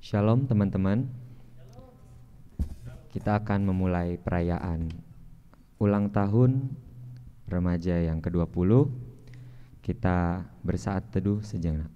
Shalom teman-teman. Kita akan memulai perayaan ulang tahun remaja yang ke-20, kita bersaat teduh sejenak.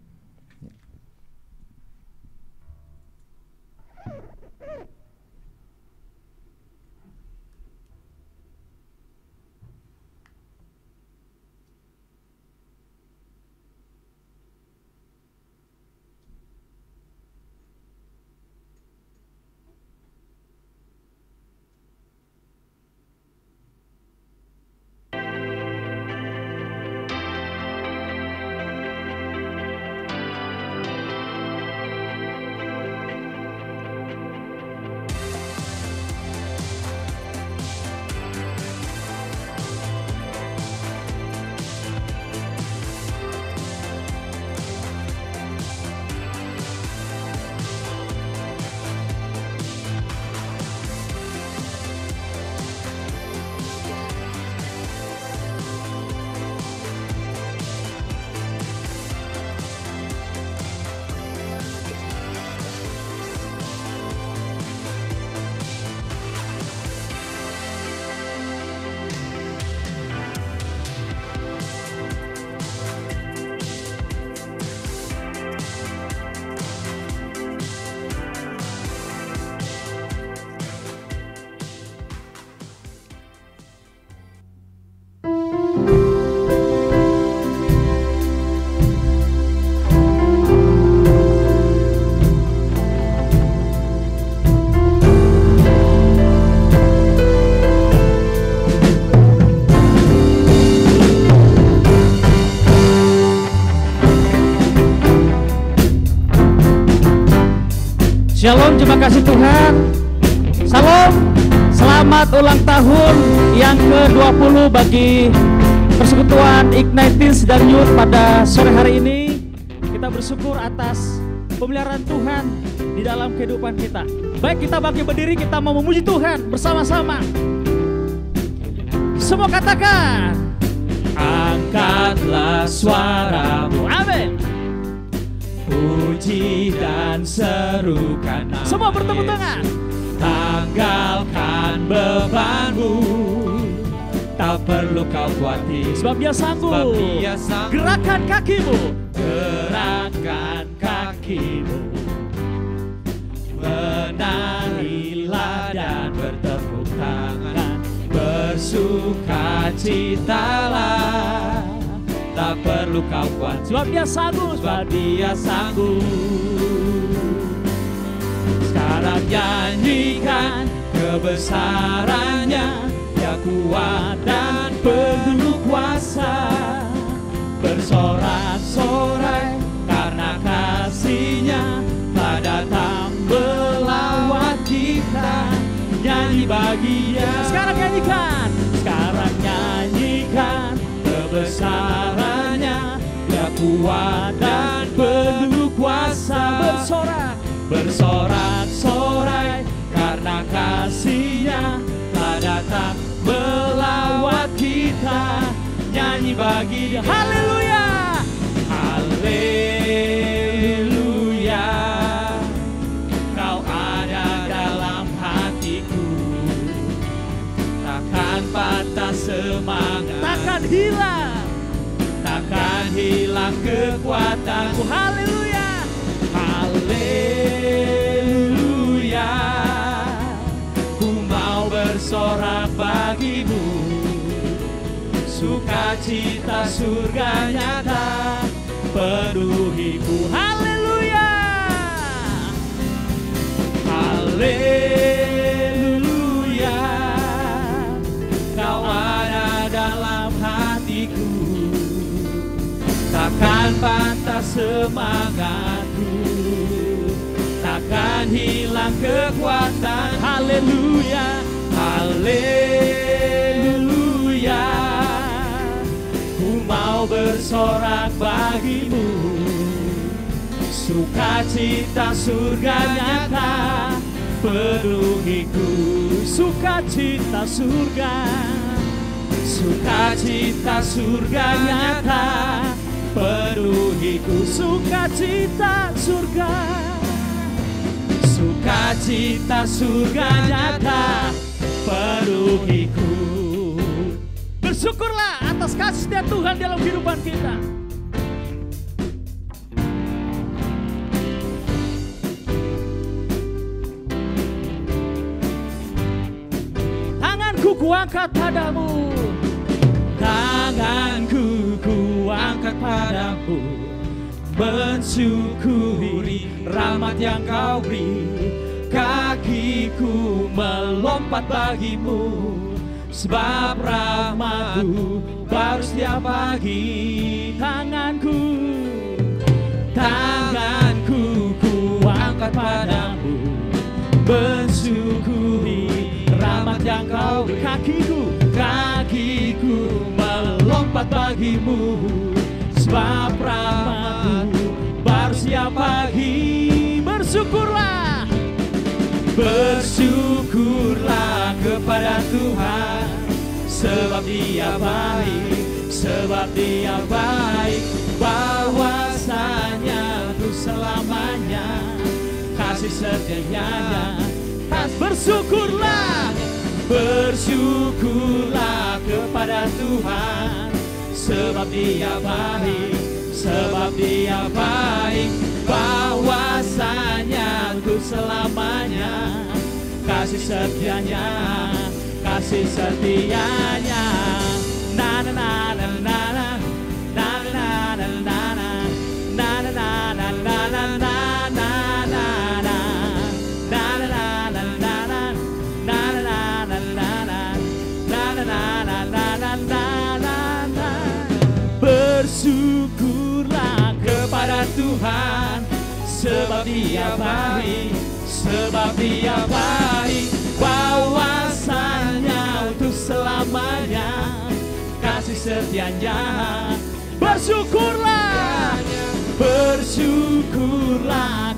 Shalom, terima kasih Tuhan. Salam, selamat ulang tahun yang ke-20 bagi Persekutuan Ignatius dan Youth pada sore hari ini. Kita bersyukur atas pemeliharaan Tuhan di dalam kehidupan kita. Baik, kita bangkit berdiri, kita mau memuji Tuhan bersama-sama. Semua katakan, angkatlah suaramu, amin. Puji dan serukan nama Semua bertepuk tangan. Tanggalkan bebanmu, tak perlu kau khawatir, sebab Dia sanggup. Gerakan kakimu, gerakan kakimu, menarilah dan bertepuk tangan, bersukacitalah. Tak perlu kau khawatir, sebab Dia sanggup, sebab Dia sanggup. Sekarang nyanyikan kebesarannya, Dia kuat dan penuh kuasa. Bersorak-sorai karena kasih-Nya telah datang melawat kita. Nyanyi bagi Dia. Sekarang nyanyikan. Sekarang nyanyikan kebesarannya, Dia kuat dan penuh kuasa. Bersorak, bersorak-sorai karena kasih-Nya telah datang melawat kita. Nyanyi bagi Dia. haleluya, haleluya. Kau ada dalam hatiku, takkan patah semangat, takkan hilang, takkan hilang kekuatanku. haleluya, haleluya. Ku mau bersorak bagimu, sukacita surga nyata penuhiku. haleluya, haleluya. Kau ada dalam hatiku, takkan patah semangatku, takkan hilang kekuatan. Haleluya, haleluya. Ku mau bersorak bagimu, sukacita surga nyata penuhiku. sukacita surga, sukacita surga nyata penuhiku. sukacita surga, sukacita surga nyata penuhiku. Bersyukurlah atas kasih setia Tuhan dalam kehidupan kita. Tanganku kuangkat padamu, tanganku kuangkat padamu, mensyukuri rahmat yang kau beri. Kakiku melompat bagimu, sebab rahmat-Mu baru setiap pagi. Tanganku kuangkat padamu, mensyukuri rahmat yang kau beri. Kakiku melompat bagimu, sebab rahmat-Mu baru setiap pagi. Bersyukurlah kepada Tuhan, sebab Dia baik, bahwasanya untuk selamanya kasih setianya. Bersyukurlah kepada Tuhan, sebab Dia baik, bahwasanya untuk selamanya kasih setianya. Na na na na na na na na na na na na na na na. Bersyukurlah kepada Tuhan, sebab Dia baik, bahwasanya untuk selamanya kasih setianya. Bersyukurlah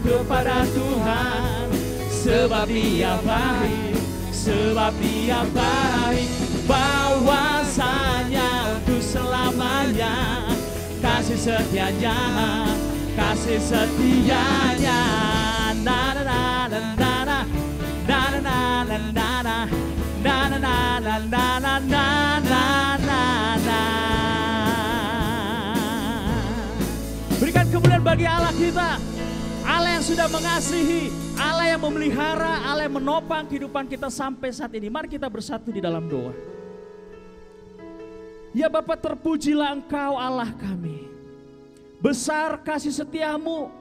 kepada Tuhan, sebab Dia baik, bahwasanya untuk selamanya kasih setianya. Na na na na na na na na na na na na na na na. Berikan kemuliaan bagi Allah kita, Allah yang sudah mengasihi, Allah yang memelihara, Allah yang menopang kehidupan kita sampai saat ini. Mari kita bersatu di dalam doa. Ya Bapa, terpujilah Engkau Allah kami, besar kasih setiamu,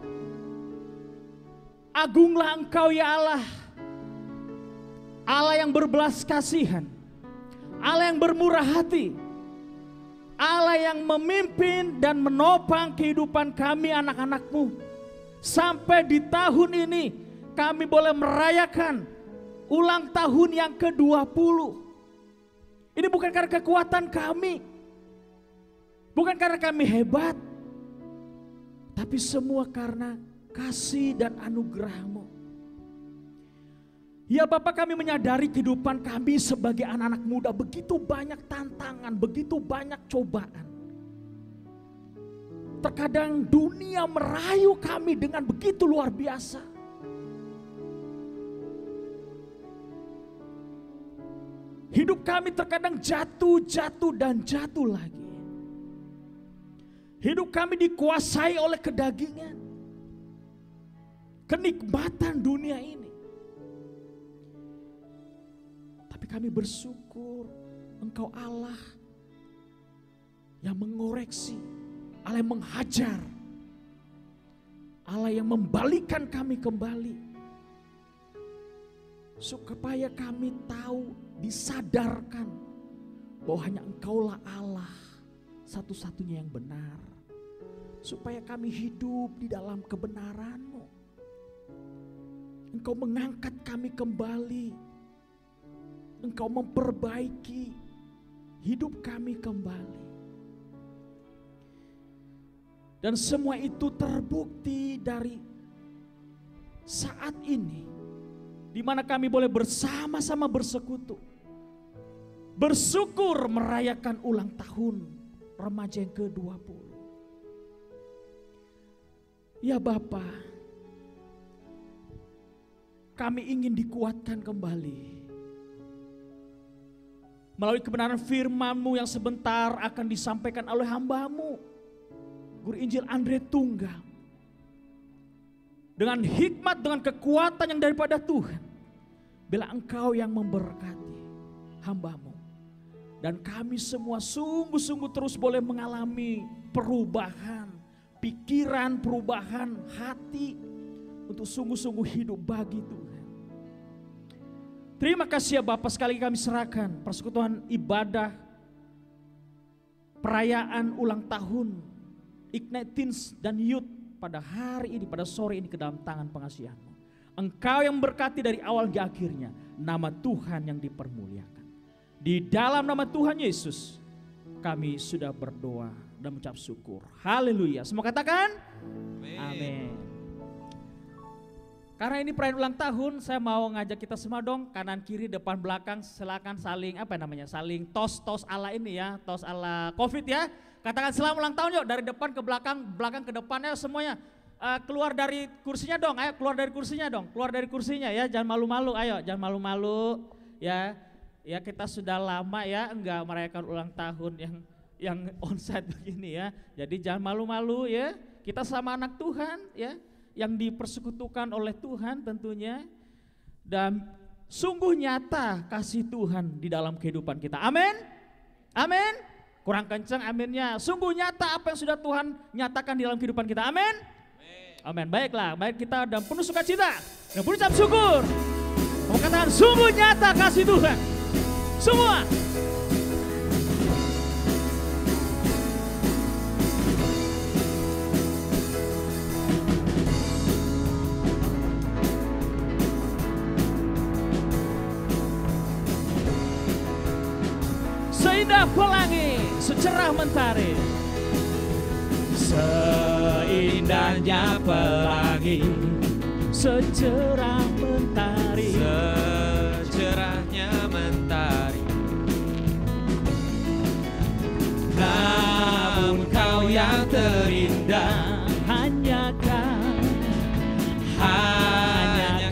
agunglah Engkau ya Allah, Allah yang berbelas kasihan, Allah yang bermurah hati, Allah yang memimpin dan menopang kehidupan kami anak-anak-Mu. Sampai di tahun ini kami boleh merayakan ulang tahun yang ke-20. Ini bukan karena kekuatan kami, bukan karena kami hebat, tapi semua karena kasih dan anugerah-Mu. Ya Bapa, kami menyadari kehidupan kami sebagai anak-anak muda begitu banyak tantangan, begitu banyak cobaan. Terkadang dunia merayu kami dengan begitu luar biasa. Hidup kami terkadang jatuh dan jatuh lagi. Hidup kami dikuasai oleh kedagingan, kenikmatan dunia ini. Tapi kami bersyukur Engkau Allah yang mengoreksi, Allah yang menghajar, Allah yang membalikan kami kembali, supaya kami tahu, disadarkan bahwa hanya Engkaulah Allah satu-satunya yang benar. Supaya kami hidup di dalam kebenaran-Mu. Engkau mengangkat kami kembali, Engkau memperbaiki hidup kami kembali. Dan semua itu terbukti dari saat ini, di mana kami boleh bersama-sama bersekutu, bersyukur merayakan ulang tahun remaja yang ke-20. Ya Bapa, kami ingin dikuatkan kembali, melalui kebenaran firman-Mu yang sebentar akan disampaikan oleh hamba-Mu, Guru Injil Andre Tunggal. Dengan hikmat, dengan kekuatan yang daripada Tuhan, bila Engkau yang memberkati hamba-Mu. Dan kami semua sungguh-sungguh terus boleh mengalami perubahan pikiran, perubahan hati untuk sungguh-sungguh hidup bagi Tuhan. Terima kasih ya Bapak, sekali lagi kami serahkan persekutuan ibadah perayaan ulang tahun Ignite Teens dan Youth pada hari ini, pada sore ini ke dalam tangan pengasihan-Mu. Engkau yang berkati dari awal hingga akhirnya, nama Tuhan yang dipermuliakan. Di dalam nama Tuhan Yesus kami sudah berdoa dan mengucap syukur. Haleluya. Semua katakan amin. Karena ini perayaan ulang tahun, saya mau ngajak kita semua dong, kanan kiri depan belakang, silakan saling saling tos ala ini ya, tos ala Covid ya. Katakan selamat ulang tahun yuk, dari depan ke belakang, belakang ke depannya semuanya. Keluar dari kursinya dong, ayo keluar dari kursinya dong, keluar dari kursinya ya, jangan malu-malu, ayo jangan malu-malu ya. Ya kita sudah lama ya enggak merayakan ulang tahun yang onsite begini ya. Jadi jangan malu-malu ya. Kita sama anak Tuhan ya, yang dipersekutukan oleh Tuhan tentunya. Dan sungguh nyata kasih Tuhan di dalam kehidupan kita. Amin. Amin. Kurang kencang aminnya. Sungguh nyata apa yang sudah Tuhan nyatakan di dalam kehidupan kita. Amin. Amin. Baiklah, baik kita dan penuh sukacita dan penuh ucap syukur. Mau katakan sungguh nyata kasih Tuhan. Semua. Seindah pelangi, secerah mentari. Seindahnya pelangi, secerah mentari. Secerahnya mentari. Namun kau yang terindah, hanya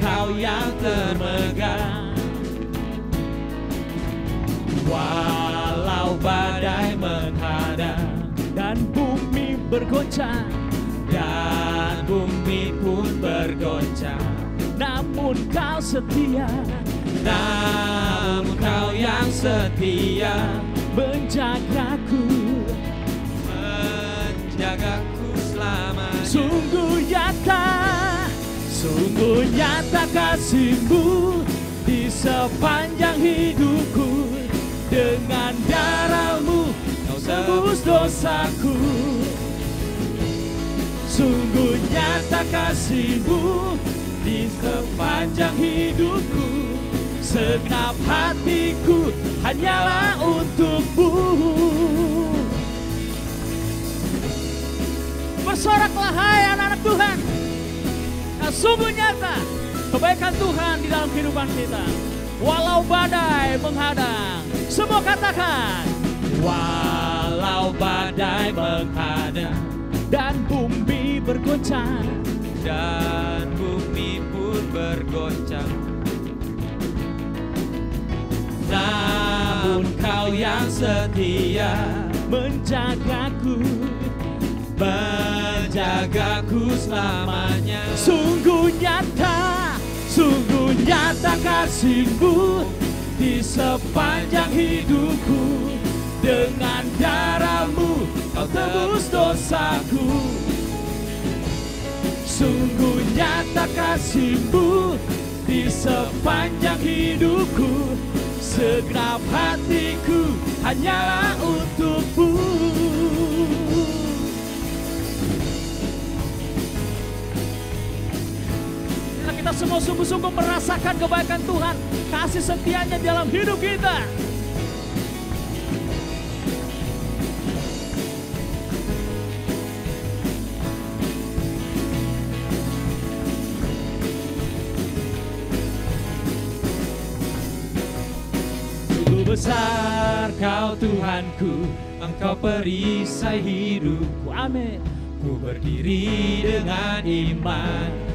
kau yang termegah. Walau badai menghadang dan bumi bergoncang, dan bumi pun bergoncang, namun kau setia, namun kau yang setia, menjagaku selamanya. Sungguh nyata kasih-Mu di sepanjang hidupku. Dengan darah-Mu kau tebus dosaku. Sungguh nyata kasih-Mu di sepanjang hidupku. Segenap hatiku hanyalah untuk-Mu. Bersoraklah hai anak-anak Tuhan. Nah, sungguh nyata kebaikan Tuhan di dalam kehidupan kita. Walau badai menghadang, semua katakan. Walau badai menghadang dan bumi bergoncang, dan bumi pun bergoncang, namun kau yang setia, menjagaku selamanya. Sungguh nyata kasih-Mu di sepanjang hidupku. Dengan darah-Mu kau tebus dosaku. Sungguh nyata kasih-Mu di sepanjang hidupku. Segenap hatiku hanyalah untuk-Mu. Kita semua sungguh-sungguh merasakan kebaikan Tuhan, kasih setianya dalam hidup kita. Sungguh besar Kau Tuhanku, Engkau perisai hidupku. Amin. Ku berdiri dengan iman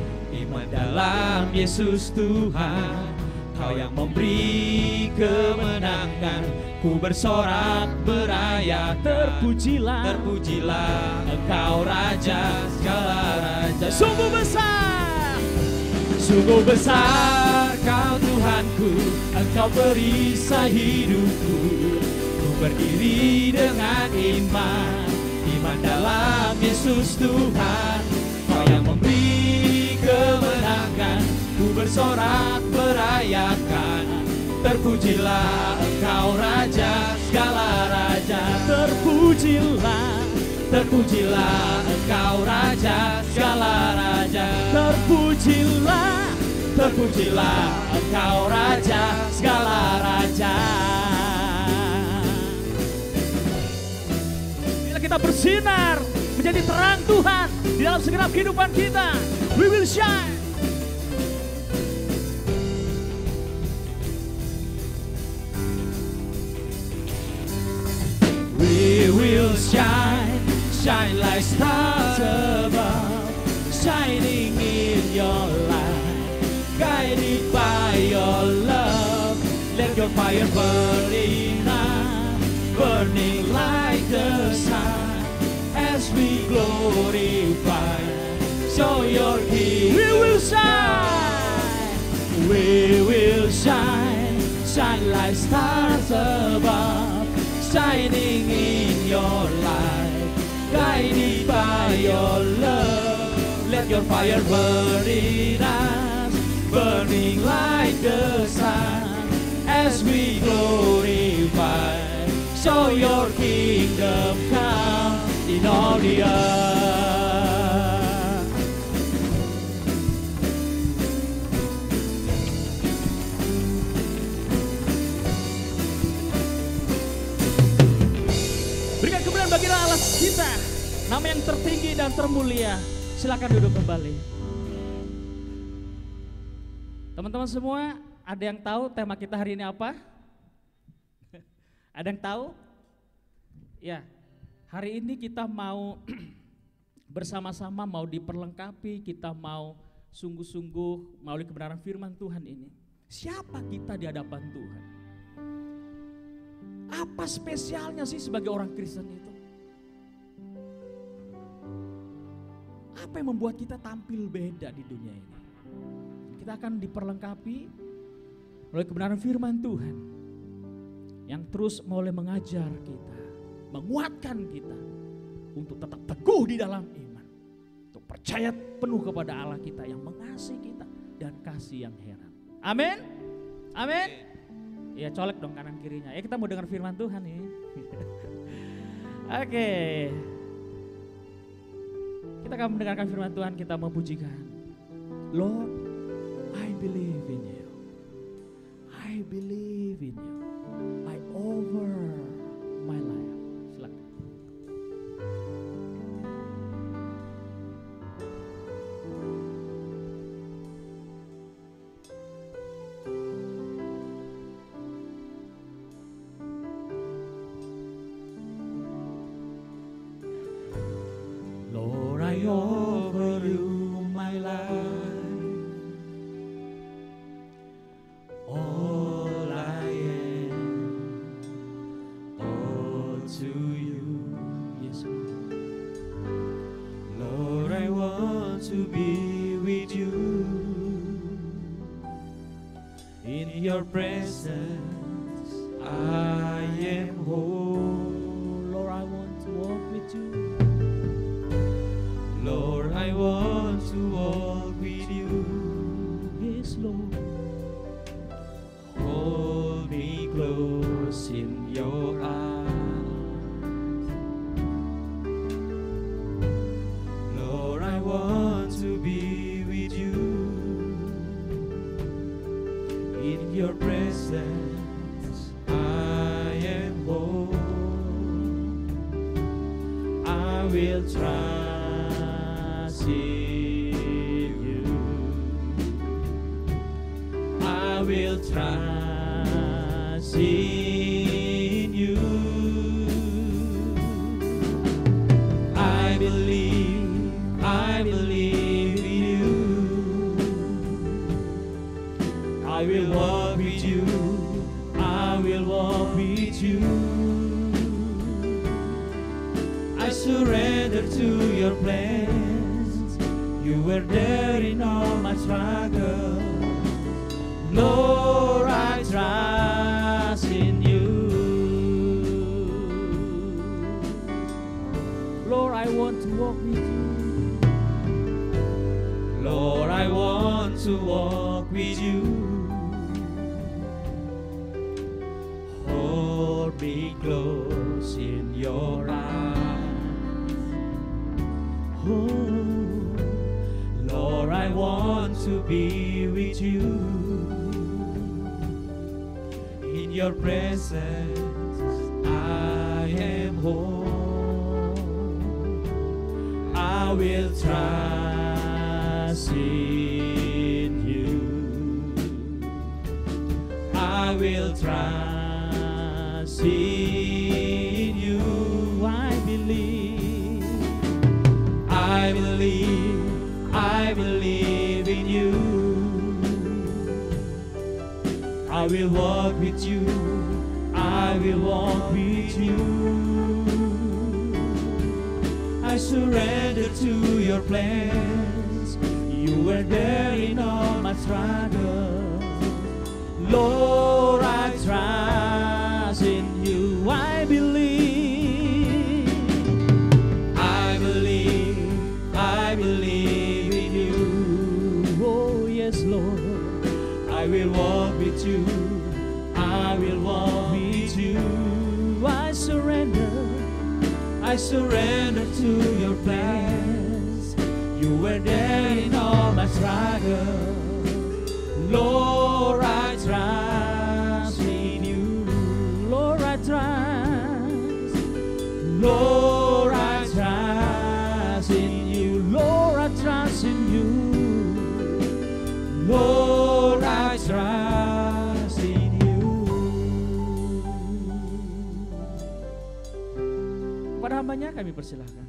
dalam Yesus Tuhan. Kau yang memberi kemenangan, ku bersorak beraya, terpujilah, terpujilah Engkau Raja segala raja. Sungguh besar, sungguh besar Kau Tuhanku, Engkau perisai hidupku. Ku berdiri dengan iman, iman dalam Yesus Tuhan. Kau yang memberi kemenangan, ku bersorak berayakan. Terpujilah Engkau Raja segala raja. Terpujilah, terpujilah Engkau Raja segala raja. Terpujilah, terpujilah Engkau Raja segala raja. Bila kita bersinar menjadi terang Tuhan di dalam segenap kehidupan kita, we will shine. We will shine, shine like stars above, shining in your light, guided by your love. Let your fire burn in us, burning like the sun, as we glorify, show your kingdom. We will shine, we will shine, shine like stars above, shining in your light, guided by your love. Let your fire burn in us, burning like the sun, as we glorify, show your kingdom come in all the earth. Berikan kemuliaan bagi Allah kita, nama yang tertinggi dan termulia. Silakan duduk kembali. Teman-teman semua, ada yang tahu tema kita hari ini apa? Ada yang tahu? Ya, hari ini kita mau bersama-sama mau diperlengkapi, kita mau sungguh-sungguh melalui kebenaran firman Tuhan ini. Siapa kita di hadapan Tuhan? Apa spesialnya sih sebagai orang Kristen itu? Apa yang membuat kita tampil beda di dunia ini? Kita akan diperlengkapi oleh kebenaran firman Tuhan yang terus mulai mengajar kita, menguatkan kita untuk tetap teguh di dalam iman, untuk percaya penuh kepada Allah kita yang mengasihi kita dan kasih yang heran. Amin, amin. Ya, colek dong kanan kirinya. Ya, kita mau dengar firman Tuhan nih. Oke. Kita akan mendengarkan firman Tuhan, kita memujikan. Lord, I believe in you. I believe in you. I over my life. Silakan. Lord, I offer you my life, all I am, all to you. Yes, Lord. Lord, I want to be with you. In your presence, I am whole. Lord, I want to walk with you. Lord, I want to walk with you. Yes, Lord. Hold me close in your arms. Lord, I want to be with you. In your presence, I am whole. I will try you. I will trust in you. I believe in you. I will walk with you. I will walk with you. surrender to your plans. You were there in all my struggle. Lord, I trust in you. Lord, I want to walk with you. Lord, I want to walk with you. Hold me close in your arms. Oh, Lord, I want to be with you. In your presence, I am home. I will trust in you. I will trust in you. I believe, I believe, I believe in you. I will walk with you. I will walk with you. I surrender to your plans. You were there in all my struggle. Lord, I trust in you. I believe, I believe, I believe in you. Oh yes, Lord, I will walk with you. I will walk with you. I surrender to your plans. You were there in all my struggle. Lord, I trust in you. Lord, I trust. Lord, I trust in you. Lord, I trust in you. Lord, I trust in you. Kepada hambanya kami persilahkan.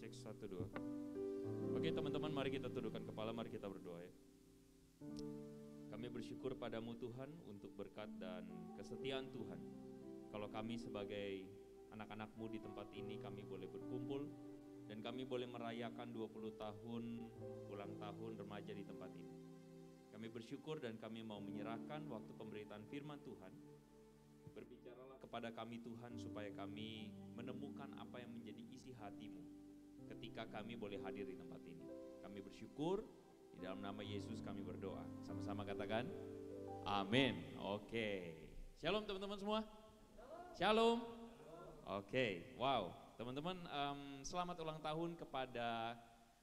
Cek 1, 2. Oke teman-teman, mari kita tundukkan kepala, mari kita berdoa ya. Kami bersyukur padamu Tuhan untuk berkat dan kesetiaan Tuhan. Kalau kami sebagai anak-anak-Mu di tempat ini, kami boleh berkumpul dan kami boleh merayakan 20 tahun ulang tahun remaja di tempat ini. Kami bersyukur dan kami mau menyerahkan waktu pemberitaan firman Tuhan. Berbicaralah kepada kami Tuhan supaya kami menemukan apa yang menjadi isi hati-Mu ketika kami boleh hadir di tempat ini. Kami bersyukur, di dalam nama Yesus kami berdoa. Sama-sama katakan, amin. Oke. Shalom teman-teman semua. Shalom. Oke, wow. Teman-teman, selamat ulang tahun kepada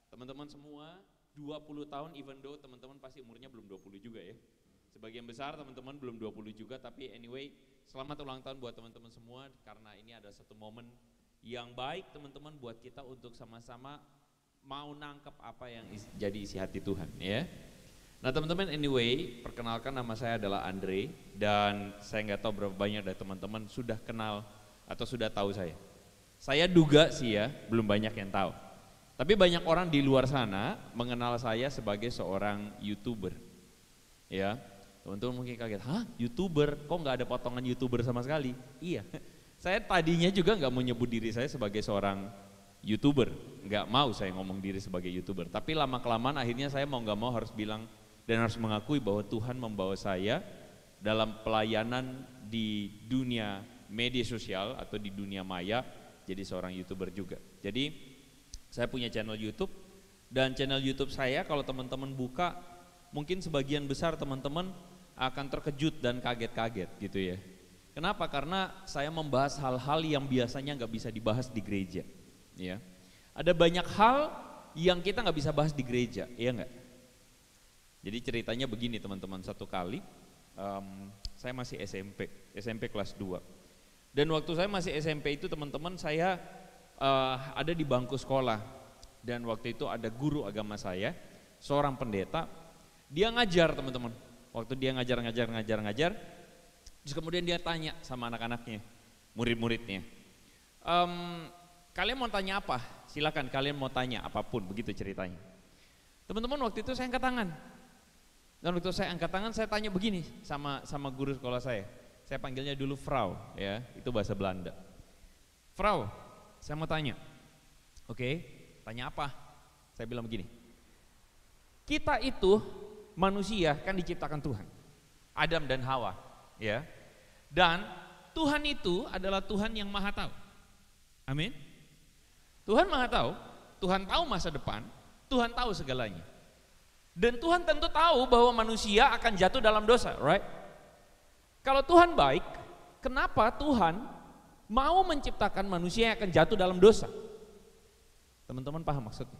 teman-teman semua. 20 tahun, even though teman-teman pasti umurnya belum 20 juga ya. Sebagian besar teman-teman belum 20 juga, tapi anyway, selamat ulang tahun buat teman-teman semua, karena ini ada satu momen yang baik teman-teman buat kita untuk sama-sama mau nangkep apa yang jadi isi hati Tuhan ya. Nah teman-teman, anyway, perkenalkan, nama saya adalah Andre dan saya nggak tahu berapa banyak dari teman-teman sudah kenal atau sudah tahu saya. Saya duga sih ya, belum banyak yang tahu. Tapi banyak orang di luar sana mengenal saya sebagai seorang YouTuber. Ya, teman-teman mungkin kaget, hah YouTuber? Kok nggak ada potongan YouTuber sama sekali? Iya. Saya tadinya juga nggak mau nyebut diri saya sebagai seorang YouTuber, nggak mau saya ngomong diri sebagai YouTuber. Tapi lama-kelamaan akhirnya saya mau nggak mau harus bilang dan harus mengakui bahwa Tuhan membawa saya dalam pelayanan di dunia media sosial atau di dunia maya jadi seorang YouTuber juga. Jadi saya punya channel YouTube dan channel YouTube saya kalau teman-teman buka mungkin sebagian besar teman-teman akan terkejut dan kaget-kaget gitu ya. Kenapa? Karena saya membahas hal-hal yang biasanya nggak bisa dibahas di gereja. Ya, ada banyak hal yang kita nggak bisa bahas di gereja, iya nggak? Jadi ceritanya begini teman-teman, satu kali saya masih SMP kelas 2. Dan waktu saya masih SMP itu teman-teman saya ada di bangku sekolah. Dan waktu itu ada guru agama saya, seorang pendeta, dia ngajar teman-teman. Waktu dia ngajar, terus kemudian dia tanya sama anak-anaknya, murid-muridnya, kalian mau tanya apa? Silakan kalian mau tanya apapun, begitu ceritanya. Teman-teman waktu itu saya angkat tangan. Dan waktu saya angkat tangan saya tanya begini sama guru sekolah saya. Saya panggilnya dulu Frau, ya, itu bahasa Belanda. Frau, saya mau tanya. Oke, tanya apa? Saya bilang begini. Kita itu manusia kan diciptakan Tuhan. Adam dan Hawa, ya. Dan Tuhan itu adalah Tuhan yang Maha Tahu. Amin. Tuhan Maha Tahu, Tuhan tahu masa depan, Tuhan tahu segalanya. Dan Tuhan tentu tahu bahwa manusia akan jatuh dalam dosa, right? Kalau Tuhan baik, kenapa Tuhan mau menciptakan manusia yang akan jatuh dalam dosa? Teman-teman paham maksudnya?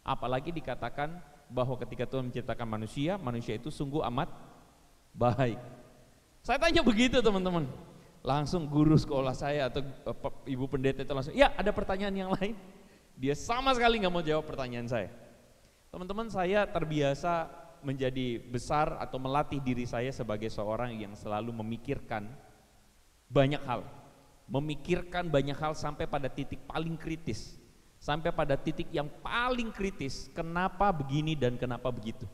Apalagi dikatakan bahwa ketika Tuhan menciptakan manusia, manusia itu sungguh amat baik. Saya tanya begitu teman-teman. Langsung guru sekolah saya atau ibu pendeta itu langsung, ya ada pertanyaan yang lain. Dia sama sekali nggak mau jawab pertanyaan saya. Teman-teman, saya terbiasa menjadi besar atau melatih diri saya sebagai seorang yang selalu memikirkan banyak hal. Memikirkan banyak hal sampai pada titik paling kritis. Sampai pada titik yang paling kritis, kenapa begini dan kenapa begitu.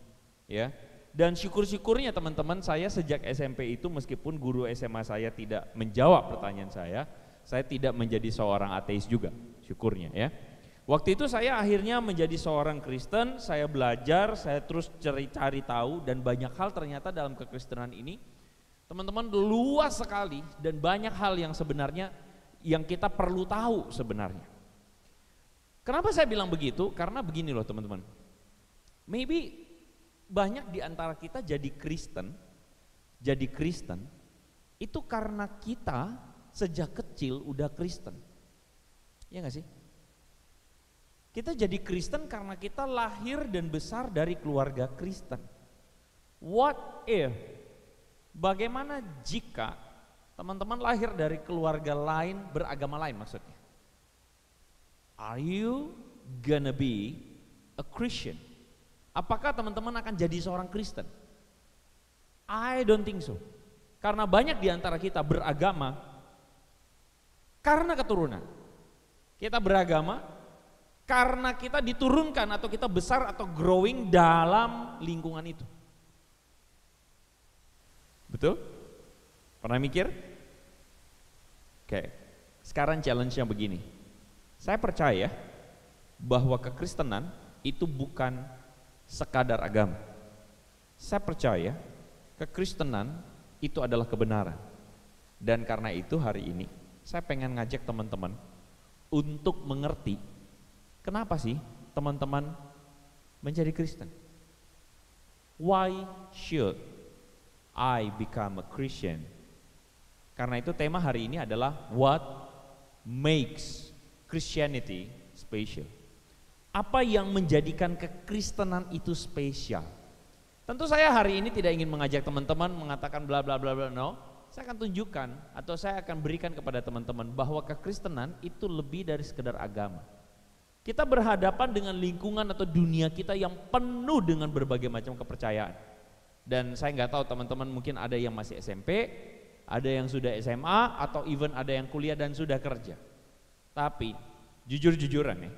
Ya. Dan syukur-syukurnya teman-teman, saya sejak SMP itu meskipun guru SMA saya tidak menjawab pertanyaan saya tidak menjadi seorang ateis juga, syukurnya ya. Waktu itu saya akhirnya menjadi seorang Kristen, saya belajar, saya terus cari tahu dan banyak hal ternyata dalam kekristenan ini teman-teman luas sekali dan banyak hal yang sebenarnya yang kita perlu tahu sebenarnya. Kenapa saya bilang begitu? Karena begini loh teman-teman, maybe banyak di antara kita jadi Kristen itu karena kita sejak kecil udah Kristen, ya gak sih? Kita jadi Kristen karena kita lahir dan besar dari keluarga Kristen. What if, bagaimana jika teman-teman lahir dari keluarga lain, beragama lain maksudnya? Are you gonna be a Christian? Apakah teman-teman akan jadi seorang Kristen? I don't think so. Karena banyak di antara kita beragama karena keturunan. Kita beragama karena kita diturunkan atau kita besar atau growing dalam lingkungan itu. Betul? Pernah mikir? Oke, sekarang challenge-nya begini. Saya percaya bahwa kekristenan itu bukan sekadar agama. Saya percaya kekristenan itu adalah kebenaran. Dan karena itu hari ini saya pengen ngajak teman-teman untuk mengerti kenapa sih teman-teman menjadi Kristen. Why should I become a Christian? Karena itu tema hari ini adalah what makes Christianity special. Apa yang menjadikan kekristenan itu spesial? Tentu saya hari ini tidak ingin mengajak teman-teman mengatakan bla bla bla bla, no. Saya akan tunjukkan atau saya akan berikan kepada teman-teman bahwa kekristenan itu lebih dari sekedar agama. Kita berhadapan dengan lingkungan atau dunia kita yang penuh dengan berbagai macam kepercayaan. Dan saya nggak tahu teman-teman mungkin ada yang masih SMP, ada yang sudah SMA atau even ada yang kuliah dan sudah kerja. Tapi jujur-jujuran nih,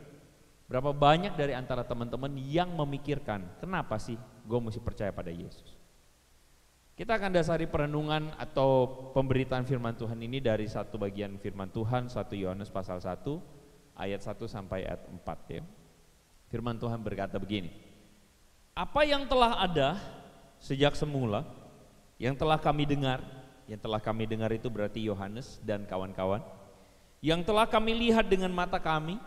berapa banyak dari antara teman-teman yang memikirkan, kenapa sih gue mesti percaya pada Yesus? Kita akan dasari perenungan atau pemberitaan firman Tuhan ini dari satu bagian firman Tuhan, 1 Yohanes pasal 1, ayat 1 sampai ayat 4 ya. Firman Tuhan berkata begini, apa yang telah ada sejak semula, yang telah kami dengar itu berarti Yohanes dan kawan-kawan, yang telah kami lihat dengan mata kami,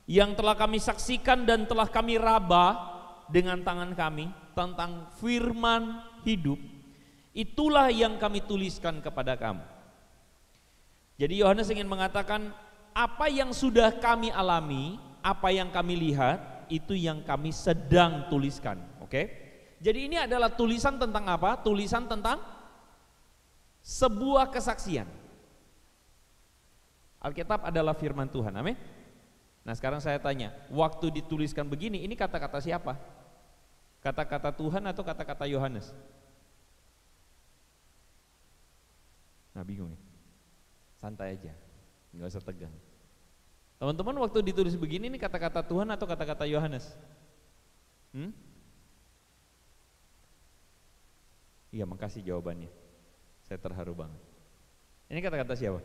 yang telah kami saksikan dan telah kami raba dengan tangan kami tentang firman hidup, itulah yang kami tuliskan kepada kamu. Jadi Yohanes ingin mengatakan apa yang sudah kami alami, apa yang kami lihat, itu yang kami sedang tuliskan. Oke? Jadi ini adalah tulisan tentang apa? Tulisan tentang sebuah kesaksian. Alkitab adalah firman Tuhan, amin. Nah sekarang saya tanya, waktu dituliskan begini, ini kata-kata siapa? Kata-kata Tuhan atau kata-kata Yohanes? Nah bingung ya, santai aja, nggak usah tegang. Teman-teman waktu ditulis begini, ini kata-kata Tuhan atau kata-kata Yohanes? Iya, makasih jawabannya, saya terharu banget. Ini kata-kata siapa?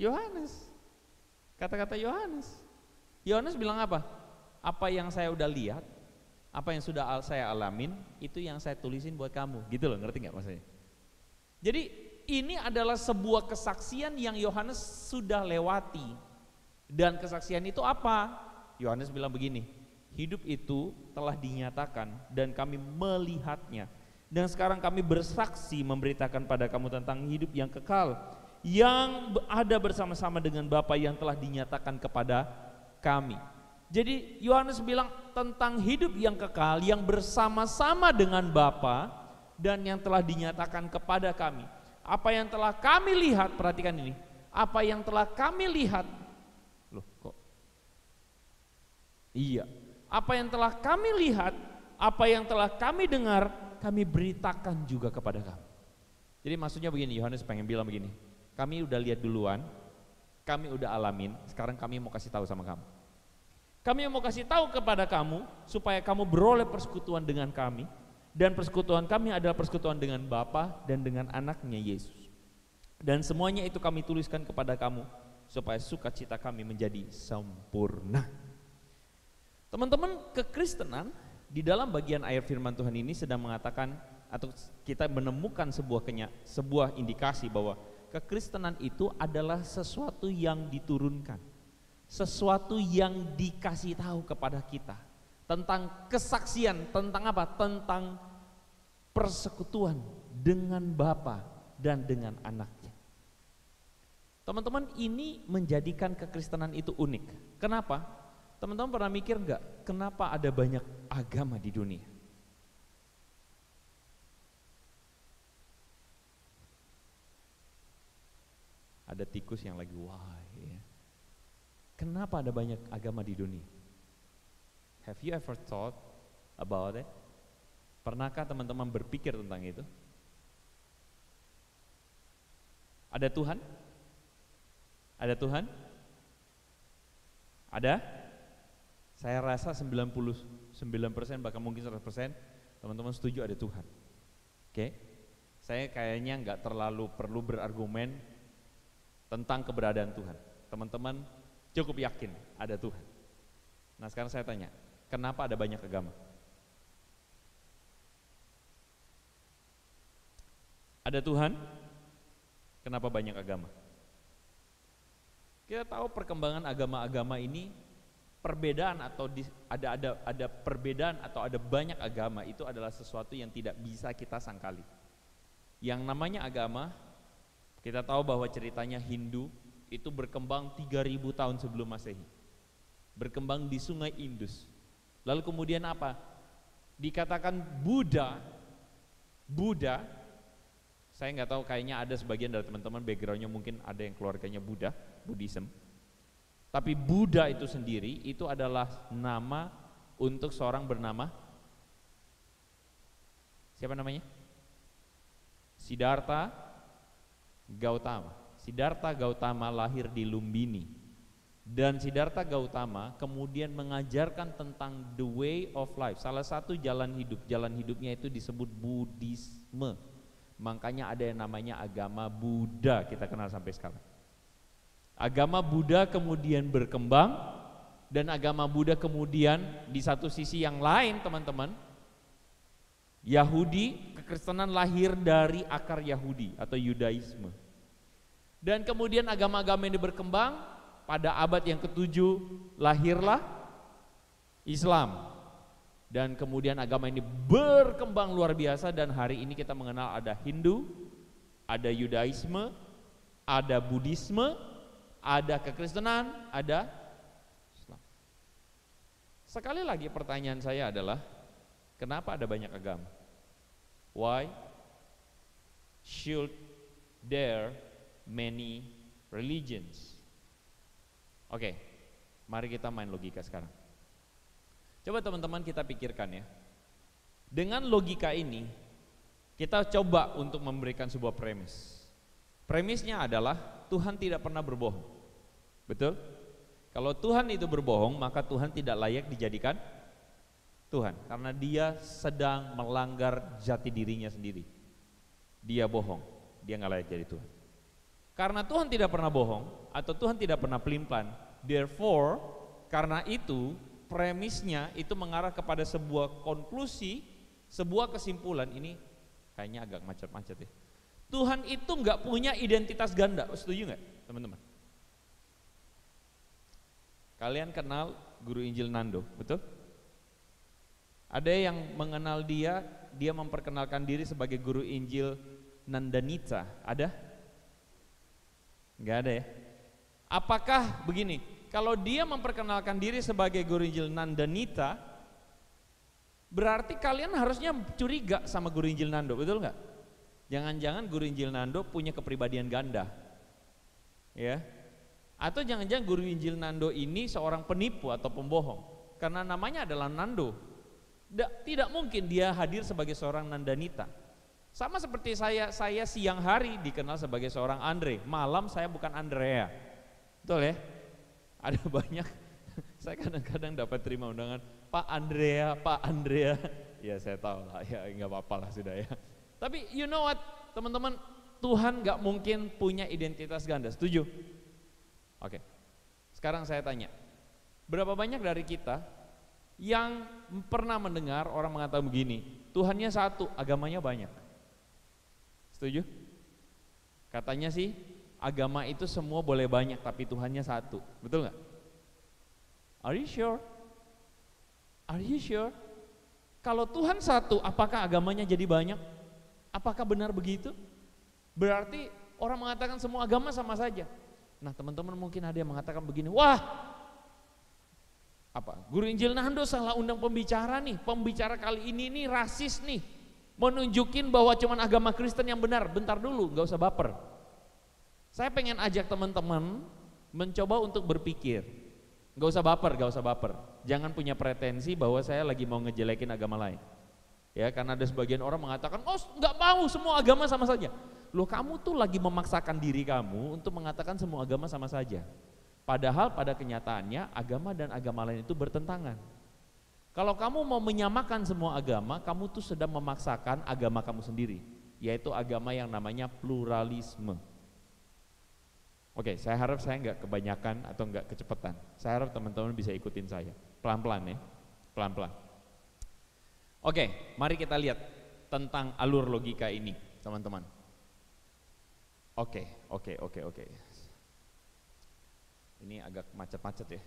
Yohanes. Kata-kata Yohanes. Yohanes bilang apa? Apa yang saya udah lihat, apa yang sudah saya alamin, itu yang saya tulisin buat kamu. Gitu loh, ngerti gak maksudnya? Jadi ini adalah sebuah kesaksian yang Yohanes sudah lewati. Dan kesaksian itu apa? Yohanes bilang begini, hidup itu telah dinyatakan dan kami melihatnya. Dan sekarang kami bersaksi memberitakan pada kamu tentang hidup yang kekal, yang ada bersama-sama dengan Bapa yang telah dinyatakan kepada kami. Jadi Yohanes bilang tentang hidup yang kekal yang bersama-sama dengan Bapa dan yang telah dinyatakan kepada kami. Apa yang telah kami lihat, perhatikan ini. Apa yang telah kami lihat. Loh kok? Iya. Apa yang telah kami lihat, apa yang telah kami dengar, kami beritakan juga kepada kamu. Jadi maksudnya begini, Yohanes pengen bilang begini. Kami udah lihat duluan, kami udah alamin, sekarang kami mau kasih tahu sama kamu. Kami mau kasih tahu kepada kamu supaya kamu beroleh persekutuan dengan kami, dan persekutuan kami adalah persekutuan dengan Bapa dan dengan anaknya Yesus. Dan semuanya itu kami tuliskan kepada kamu supaya sukacita kami menjadi sempurna. Teman-teman, kekristenan di dalam bagian ayat firman Tuhan ini sedang mengatakan atau kita menemukan sebuah indikasi bahwa kekristenan itu adalah sesuatu yang diturunkan, sesuatu yang dikasih tahu kepada kita tentang kesaksian, tentang apa? Tentang persekutuan dengan Bapa dan dengan anaknya. Teman-teman, ini menjadikan kekristenan itu unik. Kenapa? Teman-teman pernah mikir enggak, kenapa ada banyak agama di dunia? Ada tikus yang lagi wah ya. Kenapa ada banyak agama di dunia? Have you ever thought about it? Pernahkah teman-teman berpikir tentang itu? Ada Tuhan? Ada Tuhan? Ada? Saya rasa 99% bahkan mungkin 100% teman-teman setuju ada Tuhan. Oke? Saya kayaknya nggak terlalu perlu berargumen tentang keberadaan Tuhan. Teman-teman cukup yakin ada Tuhan. Nah sekarang saya tanya, kenapa ada banyak agama? Ada Tuhan, kenapa banyak agama? Kita tahu perkembangan agama-agama ini, perbedaan atau ada perbedaan atau ada banyak agama itu adalah sesuatu yang tidak bisa kita sangkali. Yang namanya agama, kita tahu bahwa ceritanya Hindu itu berkembang 3000 tahun sebelum Masehi. Berkembang di Sungai Indus. Lalu kemudian apa? Dikatakan Buddha, saya nggak tahu, kayaknya ada sebagian dari teman-teman backgroundnya mungkin ada yang keluarganya Buddhism. Tapi Buddha itu sendiri itu adalah nama untuk seorang bernama, siapa namanya? Siddhartha Gautama. Siddhartha Gautama lahir di Lumbini. Dan Siddhartha Gautama kemudian mengajarkan tentang the way of life. Salah satu jalan hidupnya itu disebut Buddhisme. Makanya ada yang namanya agama Buddha, kita kenal sampai sekarang. Agama Buddha kemudian berkembang, dan agama Buddha kemudian di satu sisi yang lain teman-teman, Yahudi, kekristenan lahir dari akar Yahudi atau Yudaisme. Dan kemudian agama-agama ini berkembang, pada abad yang ke-7 lahirlah Islam. Dan kemudian agama ini berkembang luar biasa, dan hari ini kita mengenal ada Hindu, ada Yudaisme, ada Buddhisme, ada kekristenan, ada Islam. Sekali lagi pertanyaan saya adalah, kenapa ada banyak agama? Why should there many religions? Oke, mari kita main logika sekarang. Coba teman-teman kita pikirkan ya. Dengan logika ini, kita coba untuk memberikan sebuah premis. Premisnya adalah Tuhan tidak pernah berbohong. Betul? Kalau Tuhan itu berbohong, maka Tuhan tidak layak dijadikan Tuhan, karena dia sedang melanggar jati dirinya sendiri. Dia bohong, dia nggak layak jadi Tuhan. Karena Tuhan tidak pernah bohong atau Tuhan tidak pernah pelin-pelan, therefore karena itu premisnya itu mengarah kepada sebuah konklusi, sebuah kesimpulan. Ini kayaknya agak macet-macet ya. Tuhan itu nggak punya identitas ganda, setuju nggak teman-teman? Kalian kenal guru Injil Nando, betul? Ada yang mengenal dia memperkenalkan diri sebagai guru Injil Nandanita, ada? Enggak ada ya? Apakah begini, kalau dia memperkenalkan diri sebagai guru Injil Nandanita, berarti kalian harusnya curiga sama guru Injil Nando, betul nggak? Jangan-jangan guru Injil Nando punya kepribadian ganda, ya? Atau jangan-jangan guru Injil Nando ini seorang penipu atau pembohong, karena namanya adalah Nando. Tidak mungkin dia hadir sebagai seorang Nandanita. Sama seperti saya siang hari dikenal sebagai seorang Andre, malam saya bukan Andrea. Betul ya? Ada banyak, saya kadang-kadang dapat terima undangan, Pak Andrea. Ya saya tahu lah, ya nggak apa-apa lah sudah ya. Tapi you know what, teman-teman, Tuhan nggak mungkin punya identitas ganda, setuju? Oke, sekarang saya tanya, berapa banyak dari kita yang pernah mendengar orang mengatakan begini, Tuhannya satu, agamanya banyak? Setuju? Katanya sih agama itu semua boleh banyak tapi Tuhannya satu, betul nggak? Are you sure? Are you sure? Kalau Tuhan satu, apakah agamanya jadi banyak? Apakah benar begitu? Berarti orang mengatakan semua agama sama saja. Nah teman-teman mungkin ada yang mengatakan begini, wah, apa? Guru Injil Nando salah undang pembicara nih. Pembicara kali ini nih rasis nih. Menunjukin bahwa cuman agama Kristen yang benar. Bentar dulu, nggak usah baper. Saya pengen ajak teman-teman mencoba untuk berpikir. Nggak usah baper. Jangan punya pretensi bahwa saya lagi mau ngejelekin agama lain. Ya, karena ada sebagian orang mengatakan, oh nggak mau semua agama sama saja. Loh, kamu tuh lagi memaksakan diri kamu untuk mengatakan semua agama sama saja. Padahal pada kenyataannya agama dan agama lain itu bertentangan. Kalau kamu mau menyamakan semua agama, kamu tuh sedang memaksakan agama kamu sendiri, yaitu agama yang namanya pluralisme. Oke, saya harap saya nggak kebanyakan atau nggak kecepatan. Saya harap teman-teman bisa ikutin saya, pelan-pelan ya, pelan-pelan. Oke, mari kita lihat tentang alur logika ini, teman-teman. Oke. Ini agak macet-macet ya.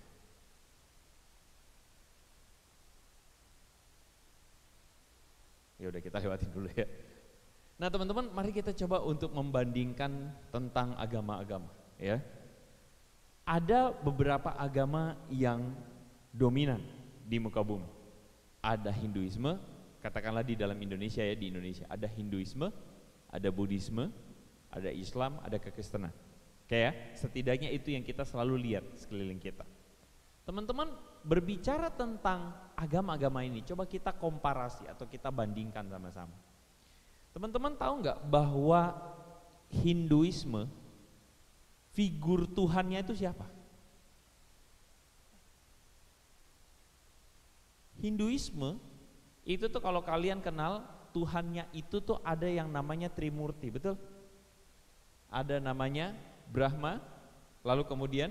Ya udah kita lewatin dulu ya. Nah teman-teman, mari kita coba untuk membandingkan tentang agama-agama ya. Ada beberapa agama yang dominan di muka bumi. Ada Hinduisme, katakanlah di dalam Indonesia ya, di Indonesia ada Hinduisme, ada Buddhisme, ada Islam, ada kekristenan. Oke ya, setidaknya itu yang kita selalu lihat sekeliling kita. Teman-teman, berbicara tentang agama-agama ini, coba kita komparasi atau kita bandingkan sama-sama. Teman-teman tahu nggak bahwa Hinduisme, figur Tuhannya itu siapa? Hinduisme itu tuh kalau kalian kenal, Tuhannya itu tuh ada yang namanya Trimurti, betul? Ada namanya Brahma, lalu kemudian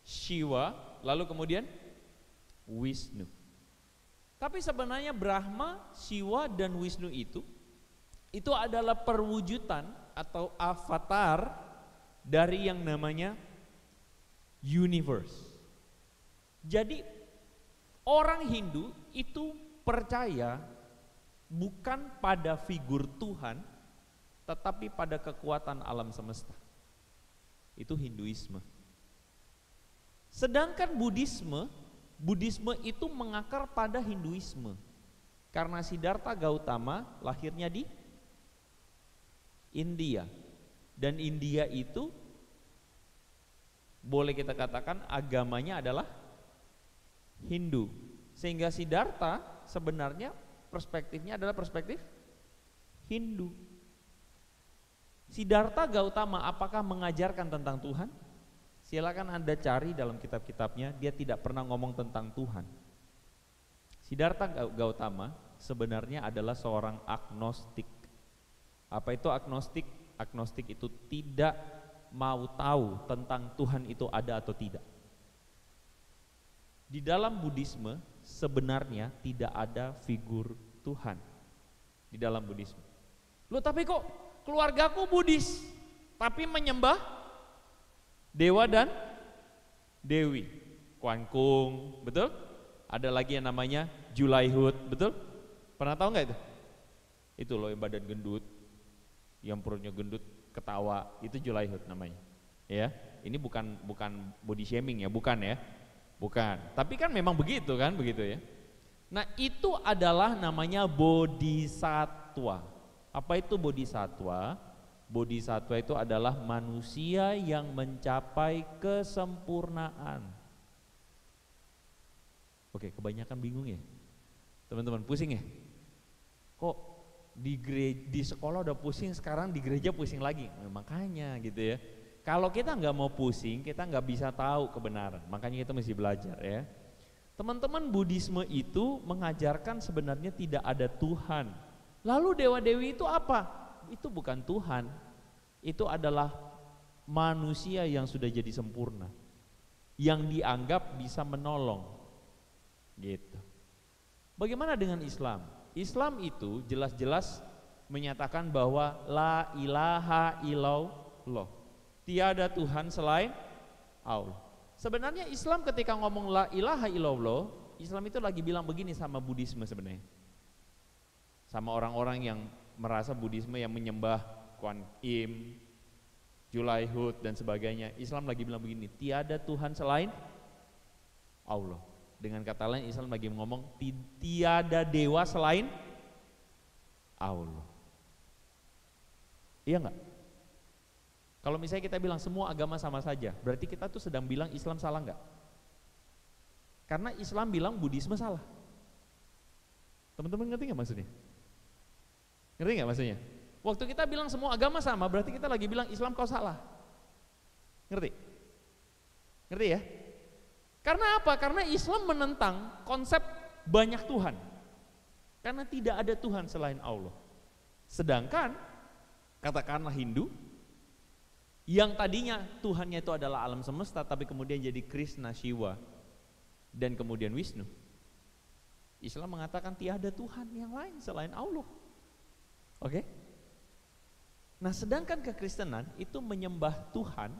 Shiva, lalu kemudian Wisnu. Tapi sebenarnya Brahma, Shiva dan Wisnu itu adalah perwujudan atau avatar dari yang namanya universe. Jadi orang Hindu itu percaya bukan pada figur Tuhan, tetapi pada kekuatan alam semesta. Itu Hinduisme. Sedangkan Buddhisme Buddhisme itu mengakar pada Hinduisme. Karena Siddhartha Gautama lahirnya di India. Dan India itu boleh kita katakan agamanya adalah Hindu. Sehingga Siddhartha sebenarnya perspektifnya adalah perspektif Hindu. Siddhartha Gautama apakah mengajarkan tentang Tuhan? Silakan Anda cari dalam kitab-kitabnya, dia tidak pernah ngomong tentang Tuhan. Siddhartha Gautama sebenarnya adalah seorang agnostik. Apa itu agnostik? Agnostik itu tidak mau tahu tentang Tuhan itu ada atau tidak. Di dalam Buddhisme sebenarnya tidak ada figur Tuhan di dalam Buddhisme. Loh tapi kok keluargaku Buddhis tapi menyembah dewa dan dewi. Kuan Kung, betul? Ada lagi yang namanya Julaihut, betul? Pernah tahu nggak itu? Itu loh yang badan gendut, yang perutnya gendut ketawa, itu Julaihut namanya. Ya, ini bukan body shaming ya, bukan ya. Bukan. Tapi kan memang begitu kan, begitu ya. Nah, itu adalah namanya bodhisattva. Apa itu bodhisattva? Bodhisattva itu adalah manusia yang mencapai kesempurnaan. Oke, kebanyakan bingung ya? Teman-teman pusing ya? Kok di sekolah udah pusing, sekarang di gereja pusing lagi? Nah, makanya gitu ya. Kalau kita nggak mau pusing, kita nggak bisa tahu kebenaran. Makanya kita mesti belajar ya. Teman-teman, Buddhisme itu mengajarkan sebenarnya tidak ada Tuhan. Lalu dewa-dewi itu apa? Itu bukan Tuhan. Itu adalah manusia yang sudah jadi sempurna, yang dianggap bisa menolong. Gitu. Bagaimana dengan Islam? Islam itu jelas-jelas menyatakan bahwa la ilaha illallah. Tiada Tuhan selain Allah. Sebenarnya Islam ketika ngomong la ilaha illallah, Islam itu lagi bilang begini sama Buddhisme sebenarnya. Sama orang-orang yang merasa Buddhisme yang menyembah Kuan Im, Julaihut dan sebagainya. Islam lagi bilang begini, tiada Tuhan selain Allah. Dengan kata lain Islam lagi ngomong tiada dewa selain Allah. Iya enggak? Kalau misalnya kita bilang semua agama sama saja, berarti kita tuh sedang bilang Islam salah enggak? Karena Islam bilang Buddhisme salah. Teman-teman ngerti enggak maksudnya? Ngerti enggak maksudnya? Waktu kita bilang semua agama sama, berarti kita lagi bilang Islam kau salah. Ngerti? Ngerti ya? Karena apa? Karena Islam menentang konsep banyak Tuhan. Karena tidak ada Tuhan selain Allah. Sedangkan katakanlah Hindu yang tadinya Tuhannya itu adalah alam semesta, tapi kemudian jadi Krishna, Shiva, dan kemudian Wisnu. Islam mengatakan tiada Tuhan yang lain selain Allah. Oke? Nah, sedangkan kekristenan itu menyembah Tuhan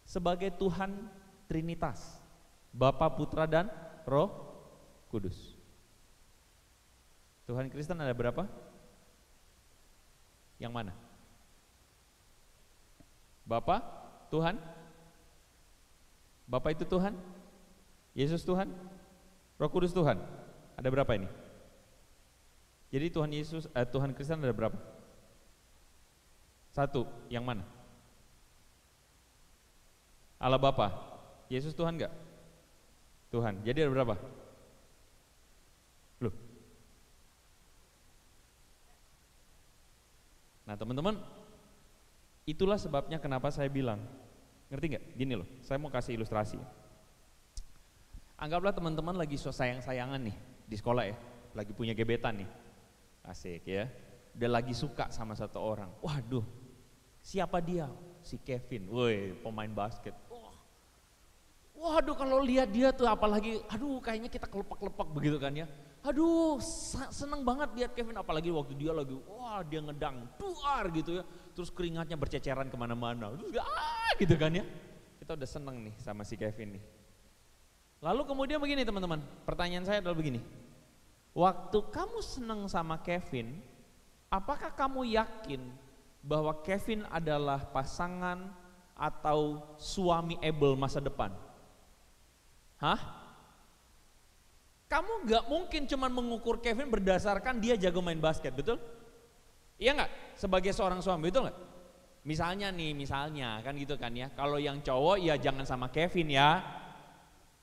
sebagai Tuhan Trinitas, Bapa, Putra, dan Roh Kudus. Tuhan Kristen ada berapa? Yang mana? Bapa, Tuhan? Bapa itu Tuhan? Yesus Tuhan? Roh Kudus Tuhan? Ada berapa ini? Jadi Tuhan Kristen ada berapa? Satu, yang mana? Allah Bapa. Yesus Tuhan enggak? Tuhan. Jadi ada berapa? Loh. Nah, teman-teman, itulah sebabnya kenapa saya bilang, ngerti nggak? Gini loh, saya mau kasih ilustrasi. Anggaplah teman-teman lagi sayang-sayangan nih di sekolah ya, lagi punya gebetan nih, asik ya. Udah lagi suka sama satu orang. Waduh, siapa dia? Si Kevin, woi pemain basket. Waduh, kalau lihat dia tuh apalagi, aduh kayaknya kita kelepak-kelepak begitu kan ya. Aduh, seneng banget lihat Kevin, apalagi waktu dia lagi, wah dia ngedang, duar gitu ya. Terus keringatnya berceceran kemana-mana, terus gitu kan ya. Kita udah seneng nih sama si Kevin nih. Lalu kemudian begini teman-teman, pertanyaan saya adalah begini. Waktu kamu seneng sama Kevin, apakah kamu yakin bahwa Kevin adalah pasangan atau suami able masa depan? Hah? Kamu gak mungkin cuma mengukur Kevin berdasarkan dia jago main basket, betul? Iya gak? Sebagai seorang suami, betul gak? Misalnya kan gitu kan ya. Kalau yang cowok ya jangan sama Kevin ya.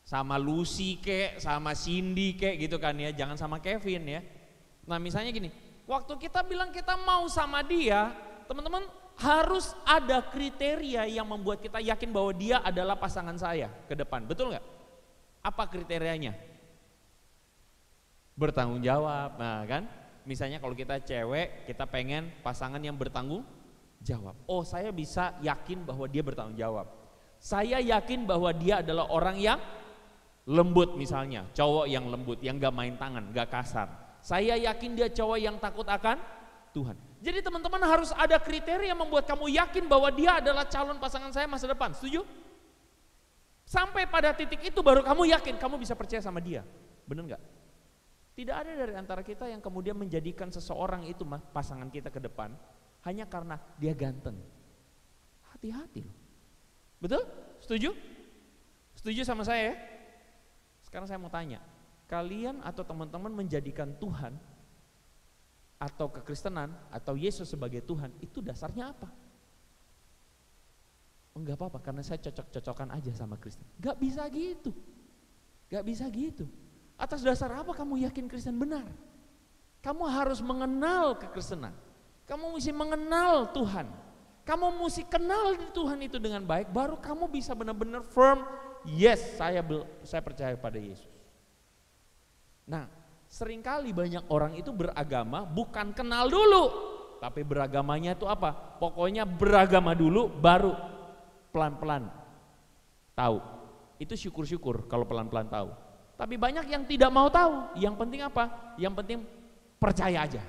Sama Lucy kek, sama Cindy kek gitu kan ya. Jangan sama Kevin ya. Nah misalnya gini, waktu kita bilang kita mau sama dia, teman-teman harus ada kriteria yang membuat kita yakin bahwa dia adalah pasangan saya ke depan, betul gak? Apa kriterianya? Bertanggung jawab. Nah kan, misalnya kalau kita cewek, kita pengen pasangan yang bertanggung jawab. Oh, saya bisa yakin bahwa dia bertanggung jawab. Saya yakin bahwa dia adalah orang yang lembut misalnya, cowok yang lembut, yang gak main tangan, gak kasar. Saya yakin dia cowok yang takut akan Tuhan. Jadi teman-teman harus ada kriteria yang membuat kamu yakin bahwa dia adalah calon pasangan saya masa depan, setuju? Sampai pada titik itu baru kamu yakin, kamu bisa percaya sama dia, bener gak? Tidak ada dari antara kita yang kemudian menjadikan seseorang itu pasangan kita ke depan hanya karena dia ganteng. Hati-hati loh. Betul? Setuju? Setuju sama saya ya? Sekarang saya mau tanya, kalian atau teman-teman menjadikan Tuhan atau kekristenan atau Yesus sebagai Tuhan itu dasarnya apa? Enggak apa-apa karena saya cocok-cocokan aja sama Kristen. Gak bisa gitu. Gak bisa gitu. Atas dasar apa kamu yakin Kristen benar? Kamu harus mengenal kekristenan. Kamu mesti mengenal Tuhan. Kamu mesti kenal Tuhan itu dengan baik, baru kamu bisa benar-benar firm, yes, saya percaya pada Yesus. Nah, seringkali banyak orang itu beragama bukan kenal dulu, tapi beragamanya itu apa? Pokoknya beragama dulu baru pelan-pelan tahu. Itu syukur-syukur kalau pelan-pelan tahu. Tapi banyak yang tidak mau tahu. Yang penting apa? Yang penting percaya aja.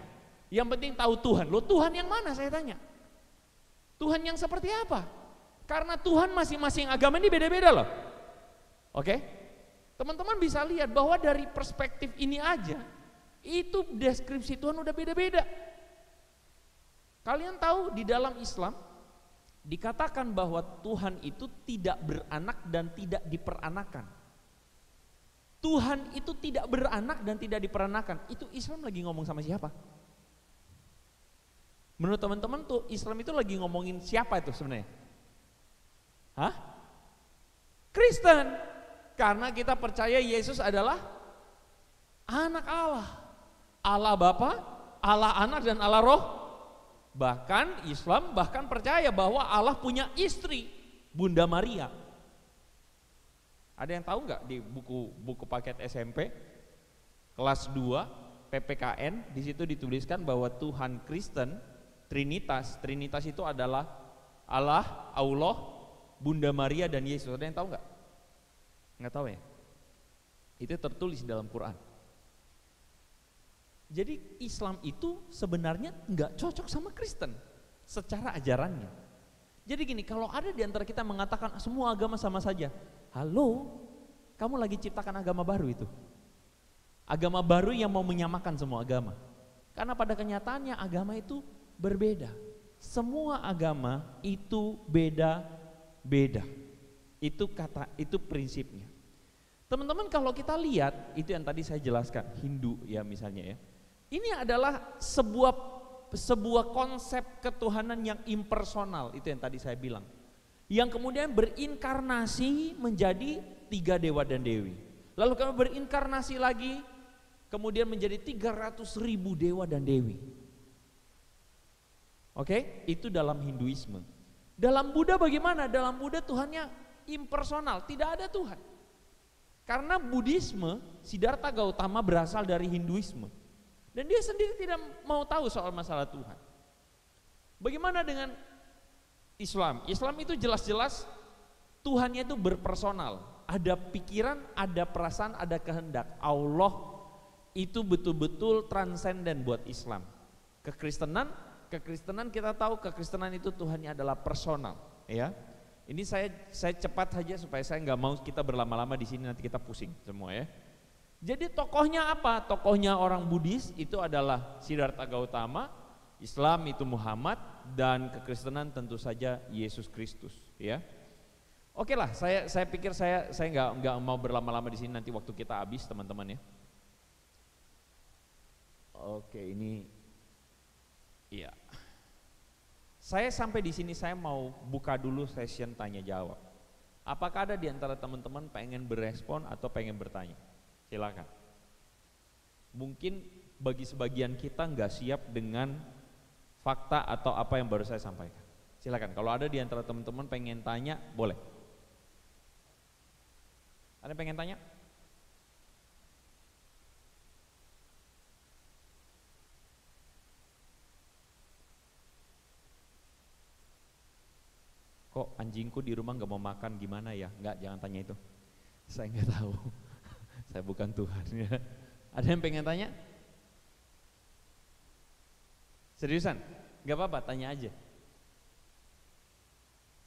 Yang penting tahu Tuhan. Loh, Tuhan yang mana saya tanya? Tuhan yang seperti apa? Karena Tuhan masing-masing agama ini beda-beda loh. Oke? Teman-teman bisa lihat bahwa dari perspektif ini aja, itu deskripsi Tuhan udah beda-beda. Kalian tahu di dalam Islam, dikatakan bahwa Tuhan itu tidak beranak dan tidak diperanakan. Tuhan itu tidak beranak dan tidak diperanakan. Itu Islam lagi ngomong sama siapa? Menurut teman-teman tuh Islam itu lagi ngomongin siapa itu sebenarnya? Hah? Kristen. Karena kita percaya Yesus adalah anak Allah. Allah Bapa, Allah Anak dan Allah Roh. Bahkan Islam bahkan percaya bahwa Allah punya istri, Bunda Maria. Ada yang tahu nggak di buku paket SMP kelas 2 PPKN di situ dituliskan bahwa Tuhan Kristen Trinitas itu adalah Allah, Bunda Maria dan Yesus. Ada yang tahu nggak? Nggak tahu ya? Itu tertulis dalam Quran. Jadi Islam itu sebenarnya nggak cocok sama Kristen secara ajarannya. Jadi gini, kalau ada di antara kita mengatakan semua agama sama saja, halo, kamu lagi ciptakan agama baru itu. Agama baru yang mau menyamakan semua agama. Karena pada kenyataannya agama itu berbeda. Semua agama itu beda-beda. Itu prinsipnya. Teman-teman kalau kita lihat, itu yang tadi saya jelaskan, Hindu ya misalnya ya. Ini adalah sebuah konsep ketuhanan yang impersonal, itu yang tadi saya bilang. Yang kemudian berinkarnasi menjadi 3 dewa dan dewi. Lalu kami berinkarnasi lagi, kemudian menjadi 300.000 dewa dan dewi. Oke, itu dalam Hinduisme. Dalam Buddha bagaimana? Dalam Buddha Tuhannya impersonal, tidak ada Tuhan. Karena Buddhisme, Siddhartha Gautama berasal dari Hinduisme. Dan dia sendiri tidak mau tahu soal masalah Tuhan. Bagaimana dengan Islam? Islam itu jelas-jelas Tuhannya itu berpersonal. Ada pikiran, ada perasaan, ada kehendak. Allah itu betul-betul transenden buat Islam. Kekristenan kita tahu kekristenan itu Tuhannya adalah personal, ya. Ini saya cepat saja supaya saya nggak mau kita berlama-lama di sini nanti kita pusing semua ya. Jadi tokohnya apa? Tokohnya orang Buddhis itu adalah Siddhartha Gautama, Islam itu Muhammad dan kekristenan tentu saja Yesus Kristus, ya. Oke lah, saya pikir saya nggak mau berlama-lama di sini, nanti waktu kita habis teman-teman ya. Oke, ini iya. Saya sampai di sini saya mau buka dulu session tanya jawab. Apakah ada di antara teman-teman pengen berespon atau pengen bertanya? Silakan. Mungkin bagi sebagian kita nggak siap dengan fakta atau apa yang baru saya sampaikan. Silakan. Kalau ada di antara teman-teman pengen tanya, boleh. Ada yang pengen tanya? Kok anjingku di rumah nggak mau makan, gimana ya? Nggak, jangan tanya itu. Saya nggak tahu. Saya bukan Tuhan ya. Ada yang pengen tanya? Seriusan? Nggak apa-apa, tanya aja.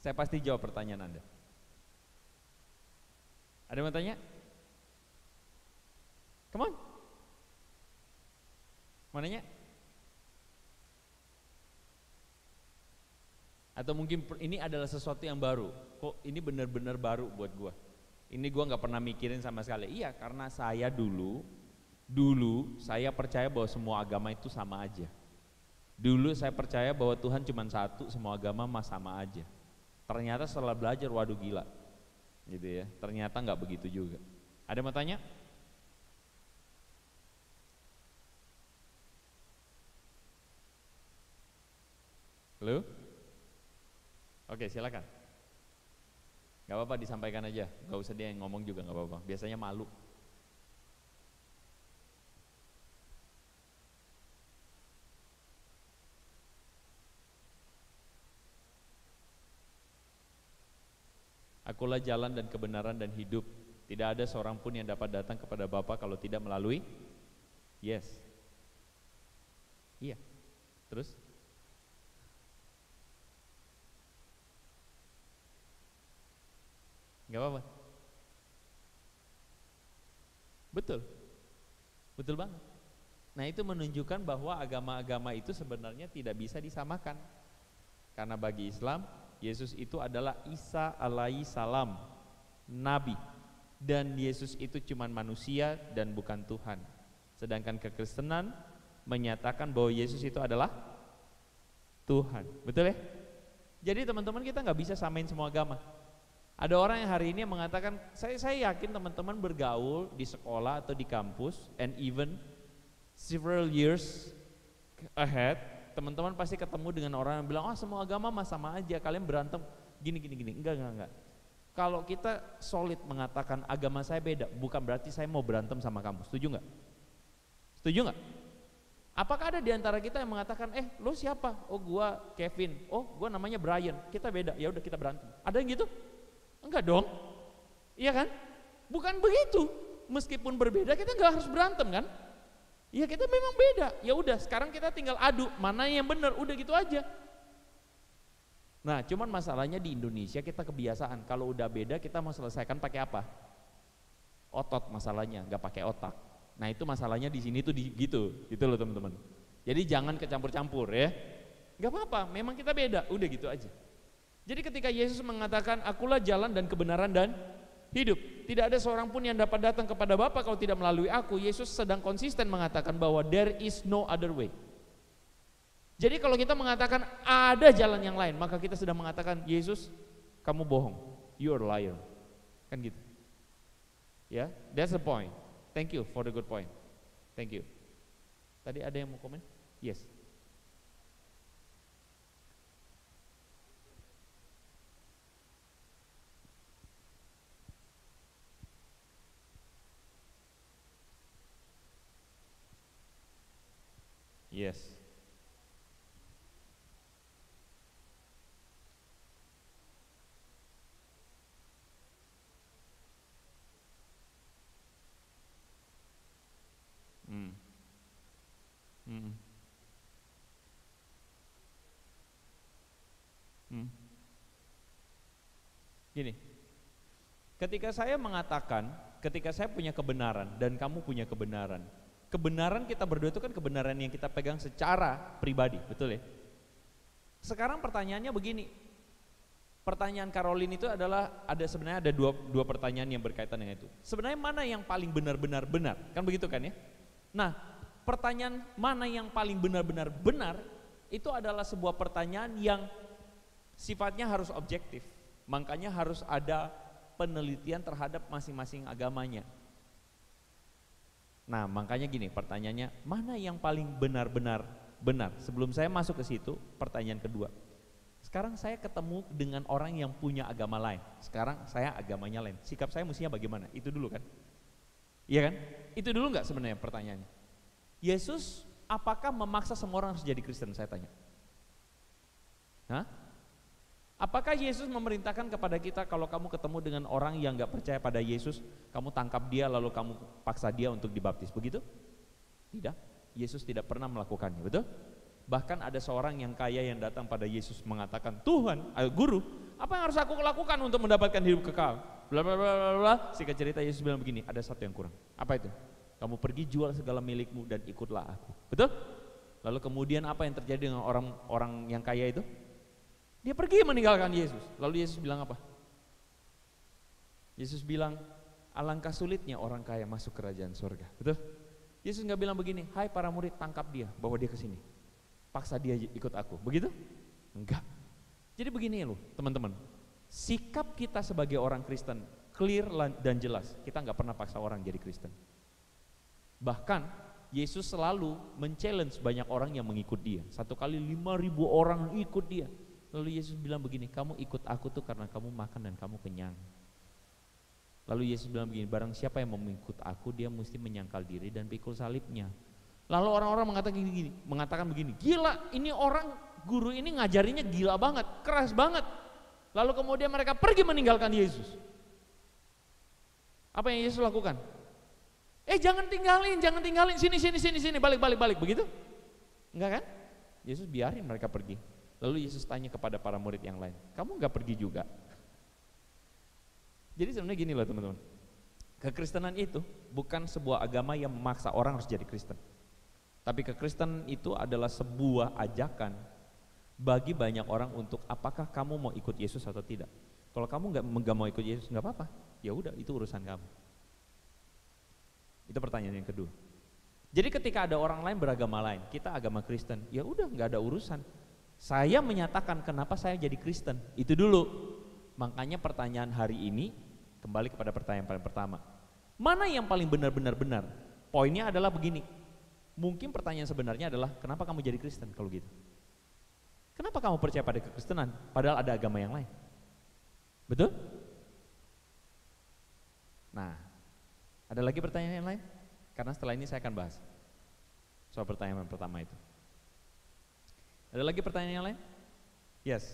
Saya pasti jawab pertanyaan Anda. Ada yang mau tanya? Come on. Mau nanya? Atau mungkin ini adalah sesuatu yang baru. Kok ini benar-benar baru buat gua. Ini gua nggak pernah mikirin sama sekali. Iya, karena saya dulu saya percaya bahwa semua agama itu sama aja. Dulu saya percaya bahwa Tuhan cuma satu, semua agama mah sama aja. Ternyata setelah belajar, waduh gila. Gitu ya. Ternyata nggak begitu juga. Ada yang mau tanya? Halo? Oke, silakan. Gak apa-apa, disampaikan aja. Gak usah dia yang ngomong juga, gak apa-apa. Biasanya malu. Akulah jalan dan kebenaran dan hidup. Tidak ada seorang pun yang dapat datang kepada Bapa kalau tidak melalui. Yes. Iya. Terus? Gak apa-apa. Betul. Betul banget. Nah, itu menunjukkan bahwa agama-agama itu sebenarnya tidak bisa disamakan. Karena bagi Islam, Yesus itu adalah Isa alaihi salam, Nabi. Dan Yesus itu cuma manusia dan bukan Tuhan. Sedangkan kekristenan menyatakan bahwa Yesus itu adalah Tuhan. Betul ya? Jadi teman-teman, kita nggak bisa samain semua agama. Ada orang yang hari ini mengatakan, saya yakin teman-teman bergaul di sekolah atau di kampus, and even several years ahead, teman-teman pasti ketemu dengan orang yang bilang, oh semua agama mah sama aja, kalian berantem gini. Enggak. Kalau kita solid mengatakan agama saya beda, bukan berarti saya mau berantem sama kamu. Setuju nggak? Setuju nggak? Apakah ada di antara kita yang mengatakan, lo siapa? Oh gua Kevin, oh gua namanya Brian, kita beda, ya udah kita berantem. Ada yang gitu? Enggak dong, iya kan? Bukan begitu. Meskipun berbeda, kita nggak harus berantem kan? Iya, kita memang beda. Ya udah, sekarang kita tinggal adu mana yang benar, udah gitu aja. Nah, cuman masalahnya di Indonesia kita kebiasaan kalau udah beda kita mau selesaikan pakai apa? Otot masalahnya, nggak pakai otak. Nah, itu masalahnya di sini tuh gitu loh teman-teman. Jadi jangan kecampur-campur ya. Nggak apa-apa, memang kita beda, udah gitu aja. Jadi ketika Yesus mengatakan, akulah jalan dan kebenaran dan hidup, tidak ada seorang pun yang dapat datang kepada Bapa kalau tidak melalui aku. Yesus sedang konsisten mengatakan bahwa there is no other way. Jadi kalau kita mengatakan ada jalan yang lain, maka kita sedang mengatakan, Yesus, kamu bohong, you are a liar. Kan gitu. Ya, that's the point. Thank you for the good point. Thank you. Tadi ada yang mau komen? Yes. Yes. Gini, ketika saya mengatakan, ketika saya punya kebenaran dan kamu punya kebenaran, kebenaran kita berdua itu kan kebenaran yang kita pegang secara pribadi, betul ya? Sekarang pertanyaannya begini, pertanyaan Caroline itu adalah sebenarnya ada dua pertanyaan yang berkaitan dengan itu. Sebenarnya mana yang paling benar-benar benar? Kan begitu kan ya? Nah, pertanyaan mana yang paling benar-benar benar itu adalah sebuah pertanyaan yang sifatnya harus objektif. Makanya harus ada penelitian terhadap masing-masing agamanya. Nah, makanya gini pertanyaannya, mana yang paling benar-benar benar? Sebelum saya masuk ke situ, pertanyaan kedua. Sekarang saya ketemu dengan orang yang punya agama lain. Sekarang saya agamanya lain. Sikap saya mestinya bagaimana? Itu dulu kan? Iya kan? Itu dulu nggak sebenarnya pertanyaannya? Yesus apakah memaksa semua orang harus jadi Kristen? Saya tanya. Hah? Apakah Yesus memerintahkan kepada kita kalau kamu ketemu dengan orang yang nggak percaya pada Yesus, kamu tangkap dia lalu kamu paksa dia untuk dibaptis? Begitu? Tidak. Yesus tidak pernah melakukannya, betul? Bahkan ada seorang yang kaya yang datang pada Yesus mengatakan, Tuhan, guru, apa yang harus aku lakukan untuk mendapatkan hidup kekal? Bla bla bla bla bla. Singkat cerita Yesus bilang begini, ada satu yang kurang. Apa itu? Kamu pergi jual segala milikmu dan ikutlah aku. Betul? Lalu kemudian apa yang terjadi dengan orang yang kaya itu? Dia pergi meninggalkan Yesus. Lalu Yesus bilang apa? Yesus bilang, alangkah sulitnya orang kaya masuk kerajaan surga. Betul? Yesus nggak bilang begini, hai para murid tangkap dia, bawa dia ke sini. Paksa dia ikut aku. Begitu? Enggak. Jadi begini loh teman-teman. Sikap kita sebagai orang Kristen clear dan jelas. Kita nggak pernah paksa orang jadi Kristen. Bahkan Yesus selalu men-challenge banyak orang yang mengikut dia. Satu kali 5.000 orang ikut dia. Lalu Yesus bilang begini, kamu ikut aku tuh karena kamu makan dan kamu kenyang. Lalu Yesus bilang begini, barang siapa yang mau mengikut aku, dia mesti menyangkal diri dan pikul salibnya. Lalu orang-orang mengatakan begini, gila, ini orang guru ini ngajarinya gila banget, keras banget. Lalu kemudian mereka pergi meninggalkan Yesus. Apa yang Yesus lakukan? Jangan tinggalin, sini, balik, begitu? Enggak kan? Yesus biarin mereka pergi. Lalu Yesus tanya kepada para murid yang lain, kamu enggak pergi juga? Jadi sebenarnya gini loh teman-teman, kekristenan itu bukan sebuah agama yang memaksa orang harus jadi Kristen. Tapi kekristenan itu adalah sebuah ajakan bagi banyak orang untuk apakah kamu mau ikut Yesus atau tidak. Kalau kamu nggak mau ikut Yesus nggak apa-apa, ya udah itu urusan kamu. Itu pertanyaan yang kedua. Jadi ketika ada orang lain beragama lain, kita agama Kristen, ya udah nggak ada urusan. Saya menyatakan kenapa saya jadi Kristen, itu dulu. Makanya pertanyaan hari ini kembali kepada pertanyaan paling pertama. Mana yang paling benar-benar benar? Poinnya adalah begini. Mungkin pertanyaan sebenarnya adalah kenapa kamu jadi Kristen kalau gitu? Kenapa kamu percaya pada kekristenan padahal ada agama yang lain? Betul? Nah, ada lagi pertanyaan yang lain? Karena setelah ini saya akan bahas soal pertanyaan yang pertama itu. Ada lagi pertanyaan yang lain? Yes.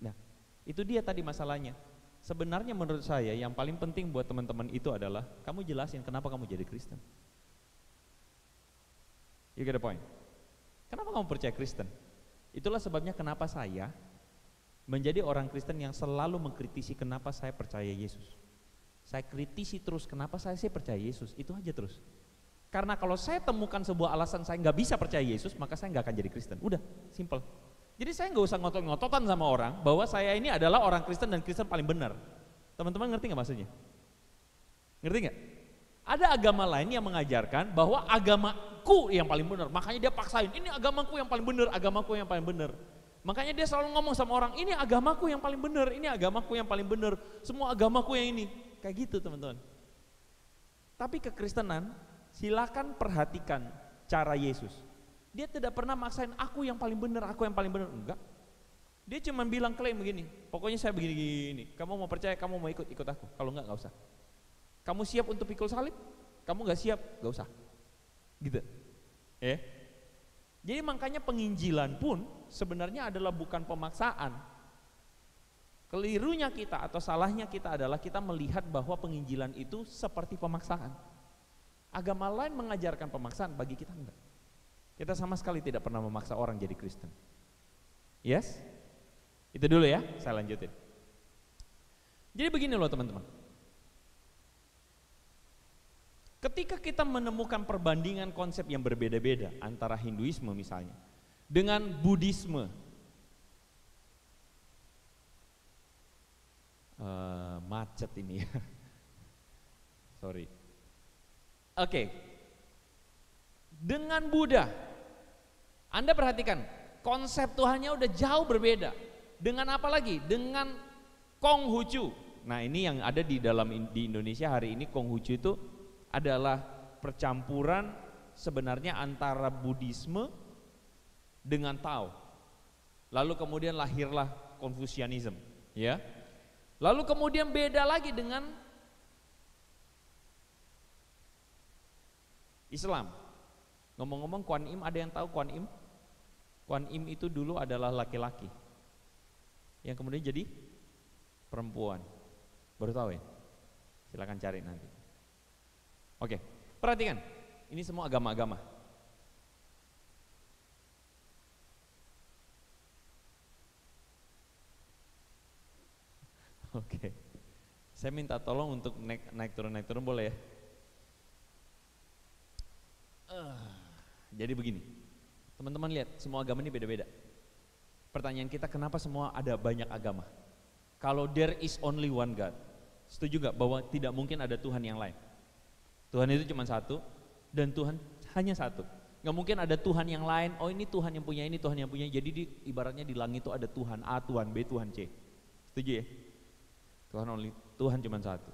Nah, itu dia tadi masalahnya. Sebenarnya menurut saya yang paling penting buat teman-teman itu adalah kamu jelasin kenapa kamu jadi Kristen. You get the point? Kenapa kamu percaya Kristen? Itulah sebabnya kenapa saya menjadi orang Kristen yang selalu mengkritisi kenapa saya percaya Yesus. Saya kritisi terus kenapa saya sih percaya Yesus, itu aja terus. Karena kalau saya temukan sebuah alasan saya nggak bisa percaya Yesus, maka saya nggak akan jadi Kristen. Udah, simple. Jadi saya nggak usah ngotot-ngototan sama orang bahwa saya ini adalah orang Kristen dan Kristen paling benar. Teman-teman ngerti nggak maksudnya? Ngerti nggak? Ada agama lain yang mengajarkan bahwa agamaku yang paling benar, makanya dia paksain, ini agamaku yang paling benar, agamaku yang paling benar. Makanya dia selalu ngomong sama orang, ini agamaku yang paling benar, ini agamaku yang paling benar, semua agamaku yang ini. Kayak gitu teman-teman. Tapi kekristenan, silakan perhatikan cara Yesus. Dia tidak pernah maksain aku yang paling benar, aku yang paling benar, enggak. Dia cuma bilang klaim begini, pokoknya saya begini-gini, kamu mau percaya, kamu mau ikut aku, kalau enggak usah. Kamu siap untuk pikul salib? Kamu gak siap? Gak usah. Gitu. Jadi makanya penginjilan pun sebenarnya adalah bukan pemaksaan. Kelirunya kita atau salahnya kita adalah kita melihat bahwa penginjilan itu seperti pemaksaan. Agama lain mengajarkan pemaksaan, bagi kita enggak. Kita sama sekali tidak pernah memaksa orang jadi Kristen. Yes? Itu dulu ya, saya lanjutin. Jadi begini loh teman-teman. Ketika kita menemukan perbandingan konsep yang berbeda-beda antara Hinduisme misalnya dengan Buddhisme, macet ini ya, sorry. Oke, dengan Buddha, Anda perhatikan konsep Tuhannya udah jauh berbeda. Dengan apa lagi? Dengan Konghucu. Nah ini yang ada di Indonesia hari ini. Konghucu itu adalah percampuran sebenarnya antara Buddhisme dengan Tao. Lalu kemudian lahirlah Konfusianisme, ya. Lalu kemudian beda lagi dengan Islam. Ngomong-ngomong Kuan Im, ada yang tahu Kuan Im? Kuan Im itu dulu adalah laki-laki yang kemudian jadi perempuan. Baru tahu ya? Silakan cari nanti. Oke, perhatikan, ini semua agama-agama. Oke, saya minta tolong untuk naik turun boleh ya? Jadi begini, teman-teman lihat, semua agama ini beda-beda. Pertanyaan kita, kenapa semua ada banyak agama? Kalau there is only one God, setuju gak bahwa tidak mungkin ada Tuhan yang lain? Tuhan itu cuma satu dan Tuhan hanya satu. Gak mungkin ada Tuhan yang lain, oh ini Tuhan yang punya ini, Tuhan yang punya. Jadi ibaratnya di langit itu ada Tuhan A, Tuhan B, Tuhan C. Setuju ya? Tuhan cuma satu.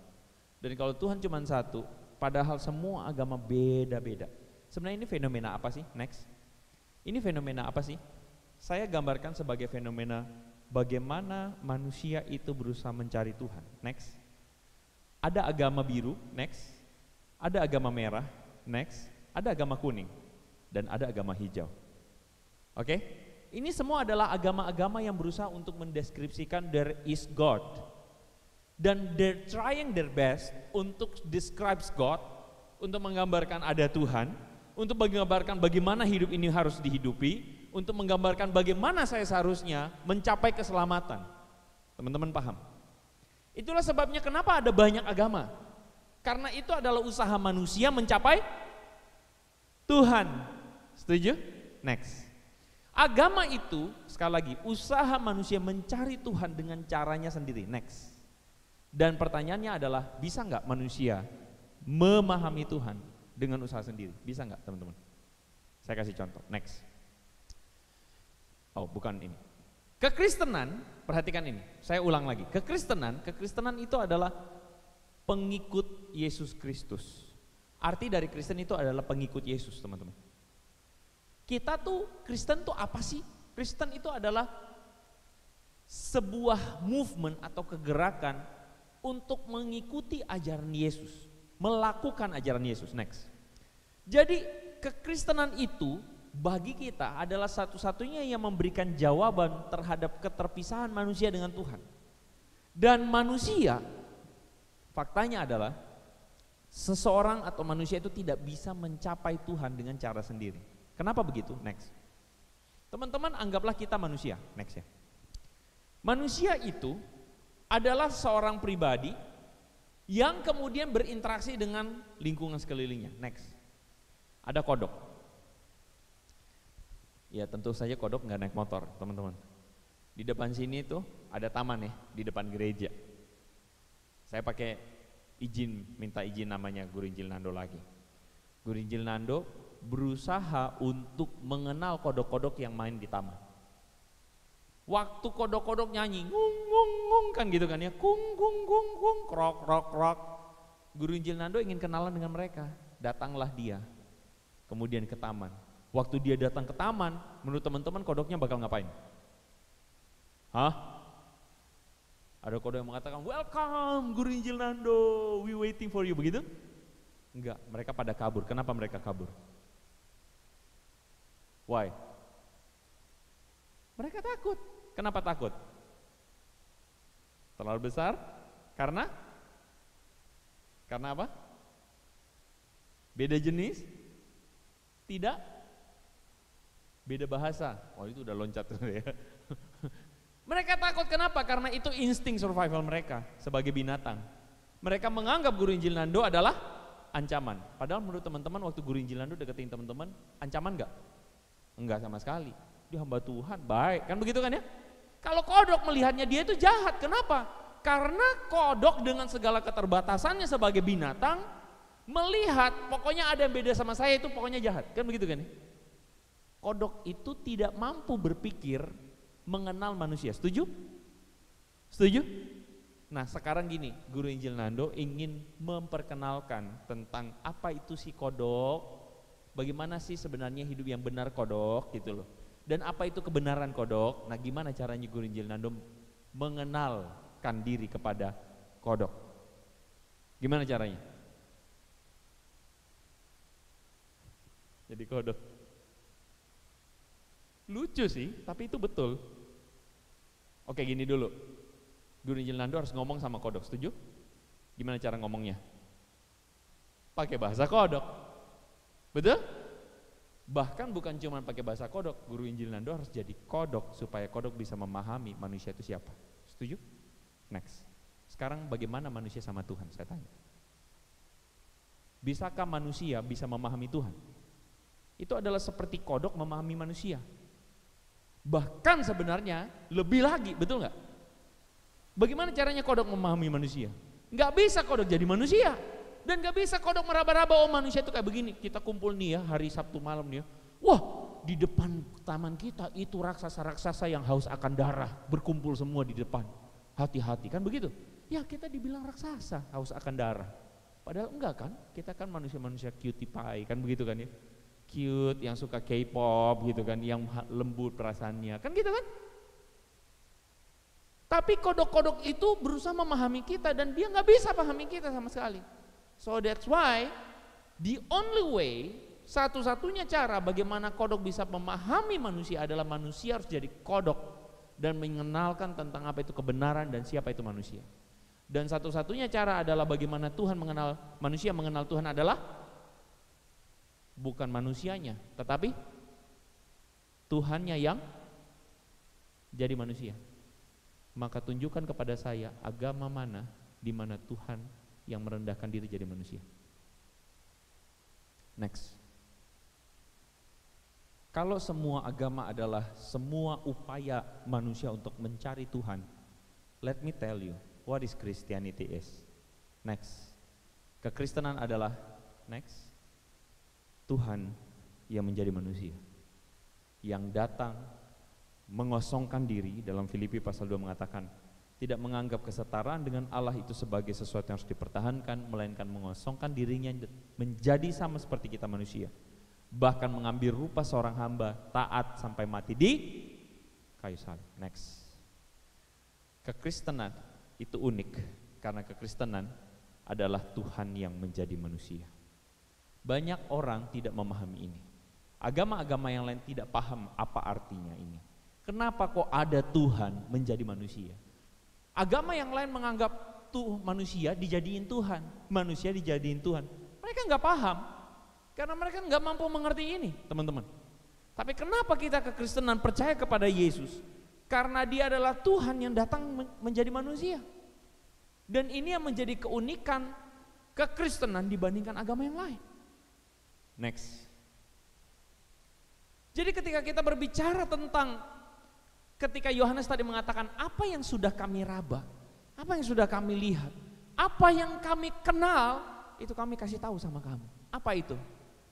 Dan kalau Tuhan cuma satu, padahal semua agama beda-beda. Sebenarnya ini fenomena apa sih? Next. Ini fenomena apa sih? Saya gambarkan sebagai fenomena bagaimana manusia itu berusaha mencari Tuhan. Next. Ada agama biru, next. Ada agama merah, next, ada agama kuning, dan ada agama hijau. Oke? Ini semua adalah agama-agama yang berusaha untuk mendeskripsikan there is God. Dan they're trying their best untuk describe God, untuk menggambarkan ada Tuhan, untuk menggambarkan bagaimana hidup ini harus dihidupi, untuk menggambarkan bagaimana saya seharusnya mencapai keselamatan. Teman-teman paham? Itulah sebabnya kenapa ada banyak agama. Karena itu adalah usaha manusia mencapai Tuhan. Setuju? Next. Agama itu, sekali lagi, usaha manusia mencari Tuhan dengan caranya sendiri. Next. Dan pertanyaannya adalah, bisa nggak manusia memahami Tuhan dengan usaha sendiri? Bisa nggak teman-teman? Saya kasih contoh. Next. Oh, bukan ini. Kekristenan, perhatikan ini. Saya ulang lagi. Kekristenan itu adalah pengikut Yesus Kristus. Arti dari Kristen itu adalah pengikut Yesus, teman-teman. Kita tuh, Kristen tuh apa sih? Kristen itu adalah sebuah movement atau kegerakan untuk mengikuti ajaran Yesus, melakukan ajaran Yesus. Next. Jadi kekristenan itu bagi kita adalah satu-satunya yang memberikan jawaban terhadap keterpisahan manusia dengan Tuhan. Dan manusia, faktanya adalah seseorang atau manusia itu tidak bisa mencapai Tuhan dengan cara sendiri. Kenapa begitu? Next. Teman-teman anggaplah kita manusia. Next ya. Manusia itu adalah seorang pribadi yang kemudian berinteraksi dengan lingkungan sekelilingnya. Next. Ada kodok. Ya tentu saja kodok nggak naik motor, teman-teman. Di depan sini tuh ada taman ya, di depan gereja. Saya pakai minta izin namanya Guru Injil Nando lagi. Guru Injil Nando berusaha untuk mengenal kodok-kodok yang main di taman. Waktu kodok-kodok nyanyi, ngung ngung ngung kan gitu kan ya, kung kung kung kung, krok krok krok. Guru Injil Nando ingin kenalan dengan mereka. Datanglah dia, kemudian ke taman. Waktu dia datang ke taman, menurut teman-teman kodoknya bakal ngapain? Hah? Ada kodok yang mengatakan, welcome Guru Injil Nando, we waiting for you, begitu? Enggak, mereka pada kabur. Kenapa mereka kabur? Why? Mereka takut. Kenapa takut? Terlalu besar? Karena apa? Beda jenis? Tidak? Beda bahasa? Oh itu udah loncat tuh ya. Mereka takut kenapa? Karena itu insting survival mereka sebagai binatang. Mereka menganggap guru Injil Nando adalah ancaman. Padahal menurut teman-teman waktu guru Injil Nando deketin teman-teman, ancaman enggak? Enggak sama sekali. Dia hamba Tuhan, baik. Kan begitu kan ya? Kalau kodok melihatnya dia itu jahat. Kenapa? Karena kodok dengan segala keterbatasannya sebagai binatang melihat pokoknya ada yang beda sama saya itu pokoknya jahat. Kan begitu kan ya? Kodok itu tidak mampu berpikir mengenal manusia. Setuju? Setuju? Nah sekarang gini, guru Injil Nando ingin memperkenalkan tentang apa itu si kodok, bagaimana sih sebenarnya hidup yang benar kodok gitu loh. Dan apa itu kebenaran kodok. Nah gimana caranya guru Injil Nando mengenalkan diri kepada kodok. Gimana caranya? Jadi kodok. Lucu sih, tapi itu betul. Oke gini dulu, guru Injil Nando harus ngomong sama kodok, setuju? Gimana cara ngomongnya? Pakai bahasa kodok, betul? Bahkan bukan cuma pakai bahasa kodok, guru Injil Nando harus jadi kodok supaya kodok bisa memahami manusia itu siapa. Setuju? Next. Sekarang bagaimana manusia sama Tuhan, saya tanya. Bisakah manusia bisa memahami Tuhan? Itu adalah seperti kodok memahami manusia. Bahkan sebenarnya lebih lagi, betul nggak? Bagaimana caranya kodok memahami manusia? Nggak bisa kodok jadi manusia. Dan gak bisa kodok meraba-raba, oh manusia itu kayak begini. Kita kumpul nih ya hari Sabtu malam nih ya. Wah di depan taman kita itu raksasa-raksasa yang haus akan darah berkumpul semua di depan. Hati-hati kan begitu. Ya kita dibilang raksasa haus akan darah. Padahal enggak kan, kita kan manusia-manusia cutie pie kan begitu kan ya. Cute yang suka K-pop gitu kan, yang lembut perasaannya kan gitu kan. Tapi kodok-kodok itu berusaha memahami kita dan dia gak bisa pahami kita sama sekali. So that's why the only way, satu-satunya cara bagaimana kodok bisa memahami manusia adalah manusia harus jadi kodok dan mengenalkan tentang apa itu kebenaran dan siapa itu manusia. Dan satu-satunya cara adalah bagaimana Tuhan mengenal manusia, mengenal Tuhan adalah bukan manusianya, tetapi Tuhannya yang jadi manusia. Maka tunjukkan kepada saya agama mana di mana Tuhan yang merendahkan diri jadi manusia. Next. Kalau semua agama adalah semua upaya manusia untuk mencari Tuhan, let me tell you what is Christianity is. Next. Kekristenan adalah next. Tuhan yang menjadi manusia, yang datang mengosongkan diri. Dalam Filipi pasal 2 mengatakan tidak menganggap kesetaraan dengan Allah itu sebagai sesuatu yang harus dipertahankan, melainkan mengosongkan dirinya menjadi sama seperti kita manusia, bahkan mengambil rupa seorang hamba, taat sampai mati di kayu salib. Next. Kekristenan itu unik karena kekristenan adalah Tuhan yang menjadi manusia. Banyak orang tidak memahami ini. Agama-agama yang lain tidak paham apa artinya ini. Kenapa kok ada Tuhan menjadi manusia? Agama yang lain menganggap tuh manusia dijadiin Tuhan, manusia dijadiin Tuhan. Mereka nggak paham, karena mereka nggak mampu mengerti ini, teman-teman. Tapi kenapa kita kekristenan percaya kepada Yesus? Karena Dia adalah Tuhan yang datang menjadi manusia. Dan ini yang menjadi keunikan kekristenan dibandingkan agama yang lain. Next. Jadi ketika kita berbicara tentang, ketika Yohanes tadi mengatakan apa yang sudah kami raba, apa yang sudah kami lihat, apa yang kami kenal, itu kami kasih tahu sama kamu. Apa itu?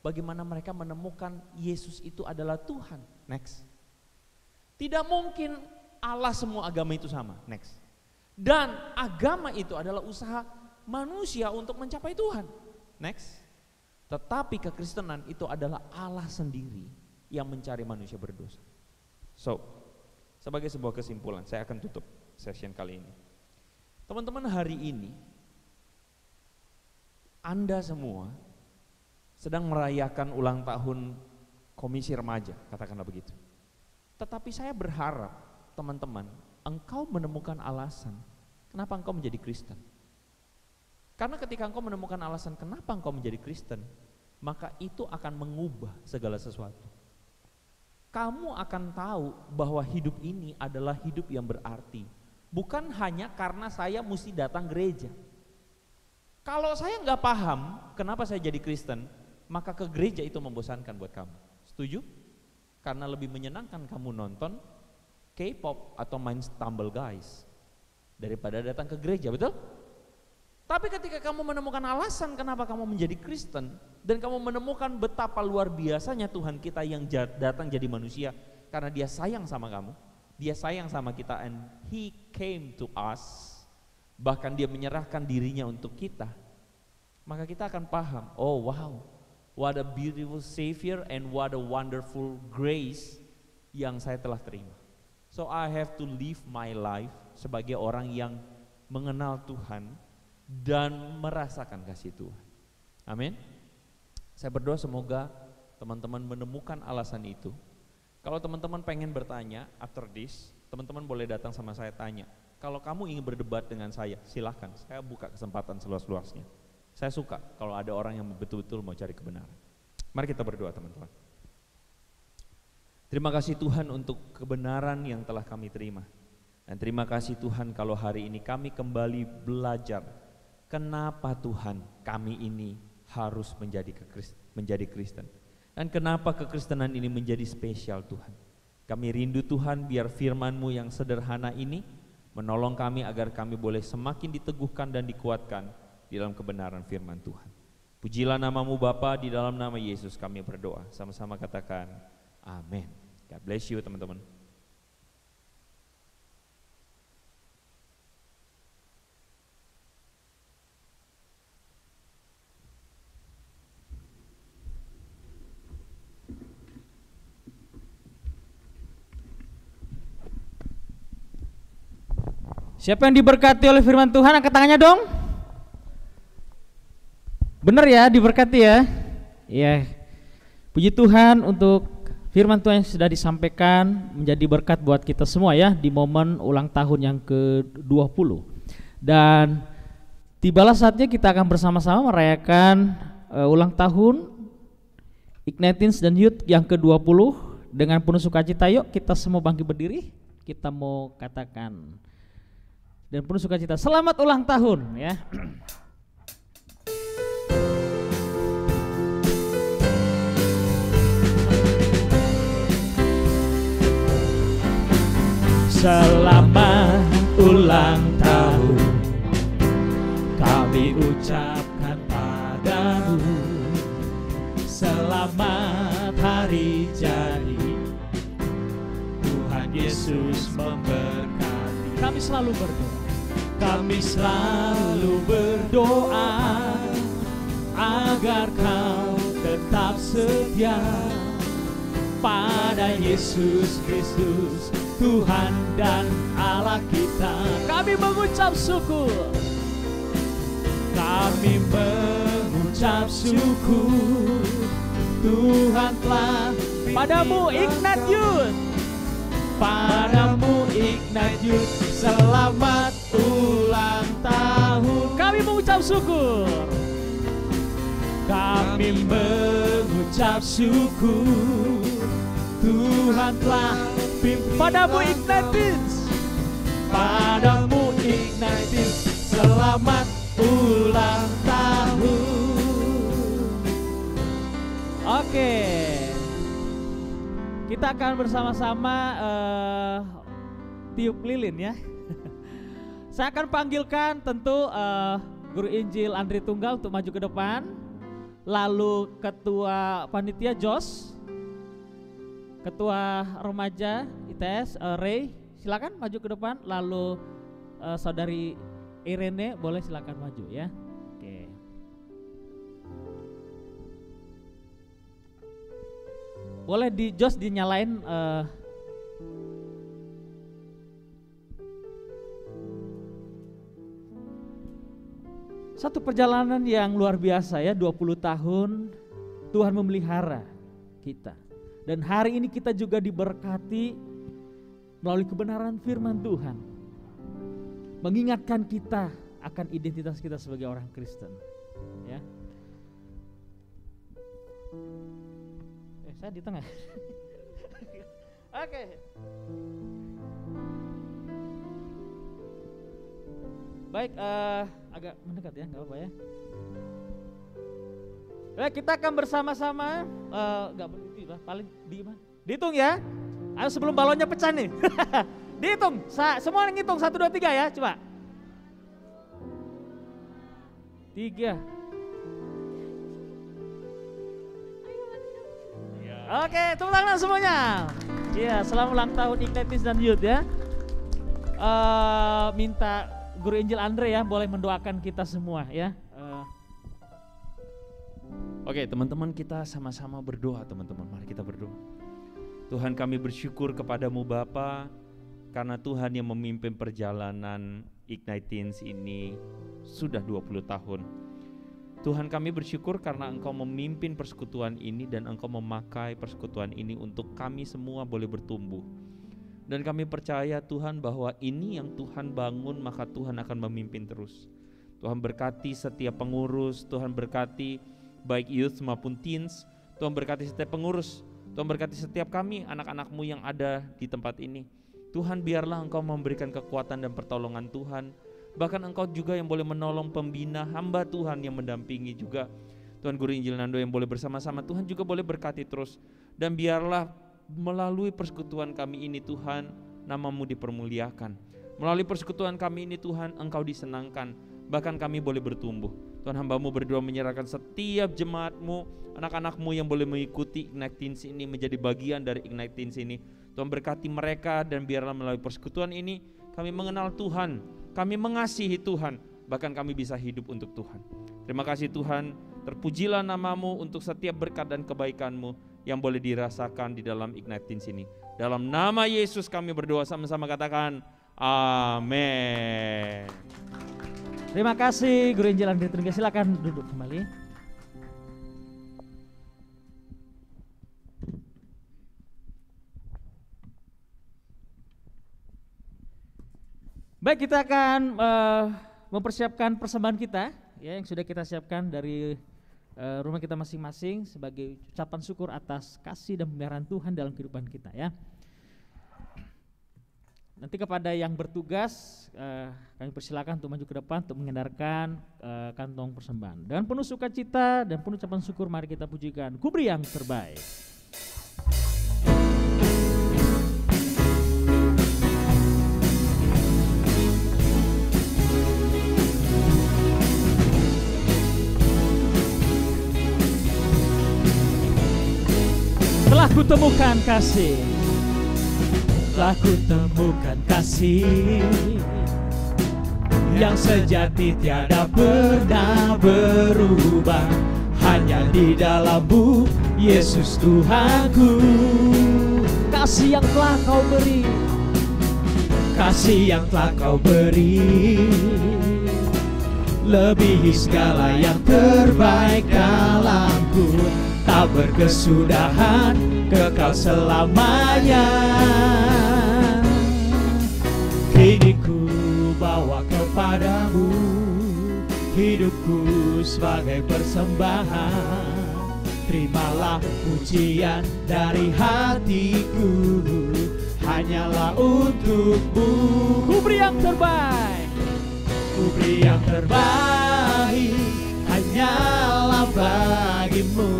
Bagaimana mereka menemukan Yesus itu adalah Tuhan. Next. Tidak mungkin Allah semua agama itu sama. Next. Dan agama itu adalah usaha manusia untuk mencapai Tuhan. Next. Tetapi kekristenan itu adalah Allah sendiri yang mencari manusia berdosa. So, sebagai sebuah kesimpulan, saya akan tutup session kali ini. Teman-teman, hari ini Anda semua sedang merayakan ulang tahun Komisi Remaja, katakanlah begitu. Tetapi saya berharap teman-teman, engkau menemukan alasan kenapa engkau menjadi Kristen. Karena ketika engkau menemukan alasan kenapa engkau menjadi Kristen, maka itu akan mengubah segala sesuatu. kamu akan tahu bahwa hidup ini adalah hidup yang berarti. Bukan hanya karena saya mesti datang gereja. Kalau saya nggak paham kenapa saya jadi Kristen, maka ke gereja itu membosankan buat kamu. Setuju? Karena lebih menyenangkan kamu nonton K-pop atau main Stumble Guys daripada datang ke gereja, betul? Tapi ketika kamu menemukan alasan kenapa kamu menjadi Kristen dan kamu menemukan betapa luar biasanya Tuhan kita yang datang jadi manusia karena Dia sayang sama kamu, Dia sayang sama kita, and He came to us, bahkan Dia menyerahkan dirinya untuk kita, maka kita akan paham, oh wow, what a beautiful Savior and what a wonderful grace yang saya telah terima. So I have to live my life sebagai orang yang mengenal Tuhan dan merasakan kasih Tuhan. Amin. Saya berdoa semoga teman-teman menemukan alasan itu. Kalau teman-teman pengen bertanya after this, teman-teman boleh datang sama saya tanya. Kalau kamu ingin berdebat dengan saya, silahkan. Saya buka kesempatan seluas-luasnya. Saya suka kalau ada orang yang betul-betul mau cari kebenaran. Mari kita berdoa teman-teman. Terima kasih Tuhan untuk kebenaran yang telah kami terima. Dan terima kasih Tuhan kalau hari ini kami kembali belajar kenapa Tuhan kami ini harus menjadi Kristen. Dan kenapa kekristenan ini menjadi spesial Tuhan. Kami rindu Tuhan biar firman-Mu yang sederhana ini menolong kami agar kami boleh semakin diteguhkan dan dikuatkan di dalam kebenaran firman Tuhan. Pujilah nama-Mu Bapa, di dalam nama Yesus kami berdoa. Sama-sama katakan amin. God bless you teman-teman. Siapa yang diberkati oleh firman Tuhan, angkat tangannya dong. Benar ya, diberkati ya. Iya. Puji Tuhan untuk firman Tuhan yang sudah disampaikan, menjadi berkat buat kita semua ya di momen ulang tahun yang ke-20. Dan tibalah saatnya kita akan bersama-sama merayakan ulang tahun Ignite Teens dan Youth yang ke-20 dengan penuh sukacita. Yuk kita semua bangkit berdiri. Kita mau katakan dan penuh sukacita, selamat ulang tahun ya. Selamat ulang tahun kami ucapkan padamu. Selamat hari jadi, Tuhan Yesus memberkati. Kami selalu berdoa, kami selalu berdoa agar kau tetap setia pada Yesus Kristus, Tuhan dan Allah kita. Kami mengucap syukur, kami mengucap syukur, Tuhan telah padamu Ignite Youth, padamu Ignite Youth, selamat ulang tahun. Kami mengucap syukur, kami mengucap syukur, Tuhan telah padamu Ignite Teens, padamu Ignite Teens, selamat ulang tahun. Oke, kita akan bersama-sama tiup lilin ya. Saya akan panggilkan tentu Guru Injil Andri Tunggal untuk maju ke depan, lalu Ketua Panitia Jos, Ketua Remaja ITS Ray, silakan maju ke depan, lalu Saudari Irene boleh silakan maju ya. Oke. Boleh di Jos dinyalain satu perjalanan yang luar biasa ya, 20 tahun Tuhan memelihara kita. Dan hari ini kita juga diberkati melalui kebenaran firman Tuhan, mengingatkan kita akan identitas kita sebagai orang Kristen ya. Saya di tengah. Oke. Baik, agak mendekat ya, nggak apa-apa ya. Baik, kita akan bersama-sama, nggak boleh itu lah, paling dihitung ya. Ayo sebelum balonnya pecah nih. Dihitung, semua ngitung 1, 2, 3 ya, coba. 3. Oke, tepuk tangan semuanya. Iya, selamat ulang tahun Ignite Teens dan Youth ya. Minta Guru Injil Andre ya, boleh mendoakan kita semua ya. Oke, teman-teman, kita sama-sama berdoa, teman-teman. Mari kita berdoa. Tuhan, kami bersyukur kepadamu Bapa, karena Tuhan yang memimpin perjalanan Ignite Teens ini sudah 20 tahun. Tuhan, kami bersyukur karena Engkau memimpin persekutuan ini dan Engkau memakai persekutuan ini untuk kami semua boleh bertumbuh. Dan kami percaya Tuhan bahwa ini yang Tuhan bangun, maka Tuhan akan memimpin terus. Tuhan berkati setiap pengurus, Tuhan berkati baik youth maupun teens, Tuhan berkati setiap pengurus, Tuhan berkati setiap kami anak-anak-Mu yang ada di tempat ini. Tuhan, biarlah Engkau memberikan kekuatan dan pertolongan Tuhan. Bahkan Engkau juga yang boleh menolong pembina hamba Tuhan yang mendampingi juga. Tuhan, Guru Injil Nando yang boleh bersama-sama, Tuhan juga boleh berkati terus. Dan biarlah melalui persekutuan kami ini Tuhan, nama-Mu dipermuliakan. Melalui persekutuan kami ini Tuhan, Engkau disenangkan. Bahkan kami boleh bertumbuh. Tuhan, hamba-Mu berdoa menyerahkan setiap jemaat-Mu, anak-anak-Mu yang boleh mengikuti Ignite Teens ini, menjadi bagian dari Ignite Teens ini. Tuhan berkati mereka dan biarlah melalui persekutuan ini kami mengenal Tuhan, kami mengasihi Tuhan, bahkan kami bisa hidup untuk Tuhan. Terima kasih Tuhan, terpujilah nama-Mu untuk setiap berkat dan kebaikan-Mu yang boleh dirasakan di dalam Ignite Teens ini. Dalam nama Yesus kami berdoa, sama-sama katakan amin. Terima kasih Guru Injil Andre Tringga, silakan duduk kembali. Baik, kita akan mempersiapkan persembahan kita ya, yang sudah kita siapkan dari rumah kita masing-masing sebagai ucapan syukur atas kasih dan pemeliharaan Tuhan dalam kehidupan kita ya. Nanti kepada yang bertugas kami persilakan untuk maju ke depan untuk mengedarkan kantong persembahan. Dengan penuh sukacita dan penuh ucapan syukur, mari kita pujikan Ku Beri Yang Terbaik. Telah kutemukan kasih, telah kutemukan kasih yang sejati tiada pernah berubah, hanya di dalam-Mu Yesus Tuhanku. Kasih yang telah Kau beri, kasih yang telah Kau beri, lebihi segala yang terbaik dalamku. Tak berkesudahan, kekal selamanya. Kini ku bawa kepadamu hidupku sebagai persembahan. Terimalah pujian dari hatiku, hanyalah untuk-Mu. Ku beri yang terbaik, ku beri yang terbaik, hanyalah bagi-Mu.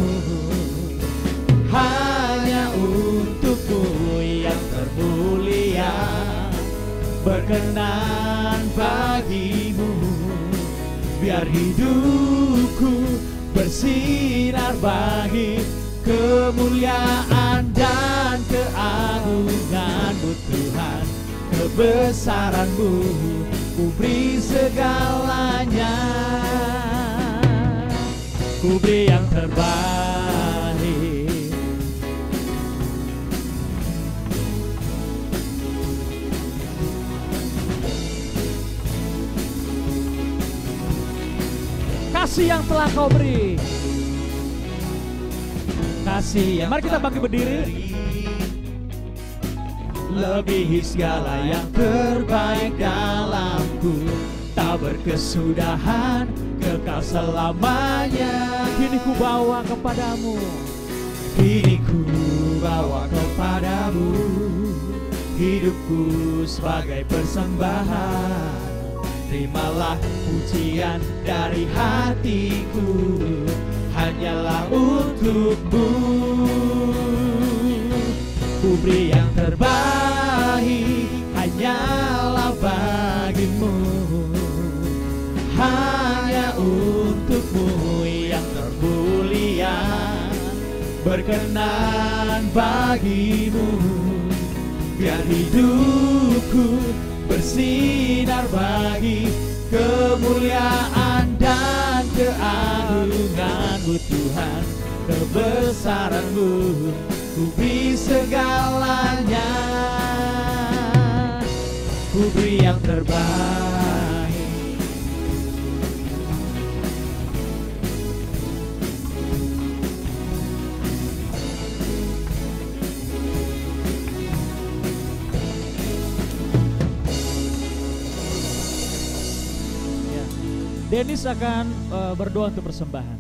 Hanya untuk-Mu yang termulia, berkenan bagi-Mu. Biar hidupku bersinar bagi kemuliaan dan keagungan-Mu Tuhan. Kebesaran-Mu ku beri segalanya, ku beri yang terbaik. Kasih yang telah Kau beri, kasih yang mari kita bangkit berdiri. Lebihi segala yang terbaik dalamku, tak berkesudahan, kekal selamanya. Kini ku bawa kepadamu, kini ku bawa kepadamu, hidupku sebagai persembahan. Terimalah pujian dari hatiku, hanyalah untukmu. Ku beri yang terbaik, hanyalah bagimu, hanya untukmu yang termulia, berkenan bagimu. Biar hidupku bersinar bagi kemuliaan dan keagungan-Mu Tuhan, kebesaran-Mu, ku beri segalanya, ku beri yang terbaik. Dennis akan berdoa untuk persembahan.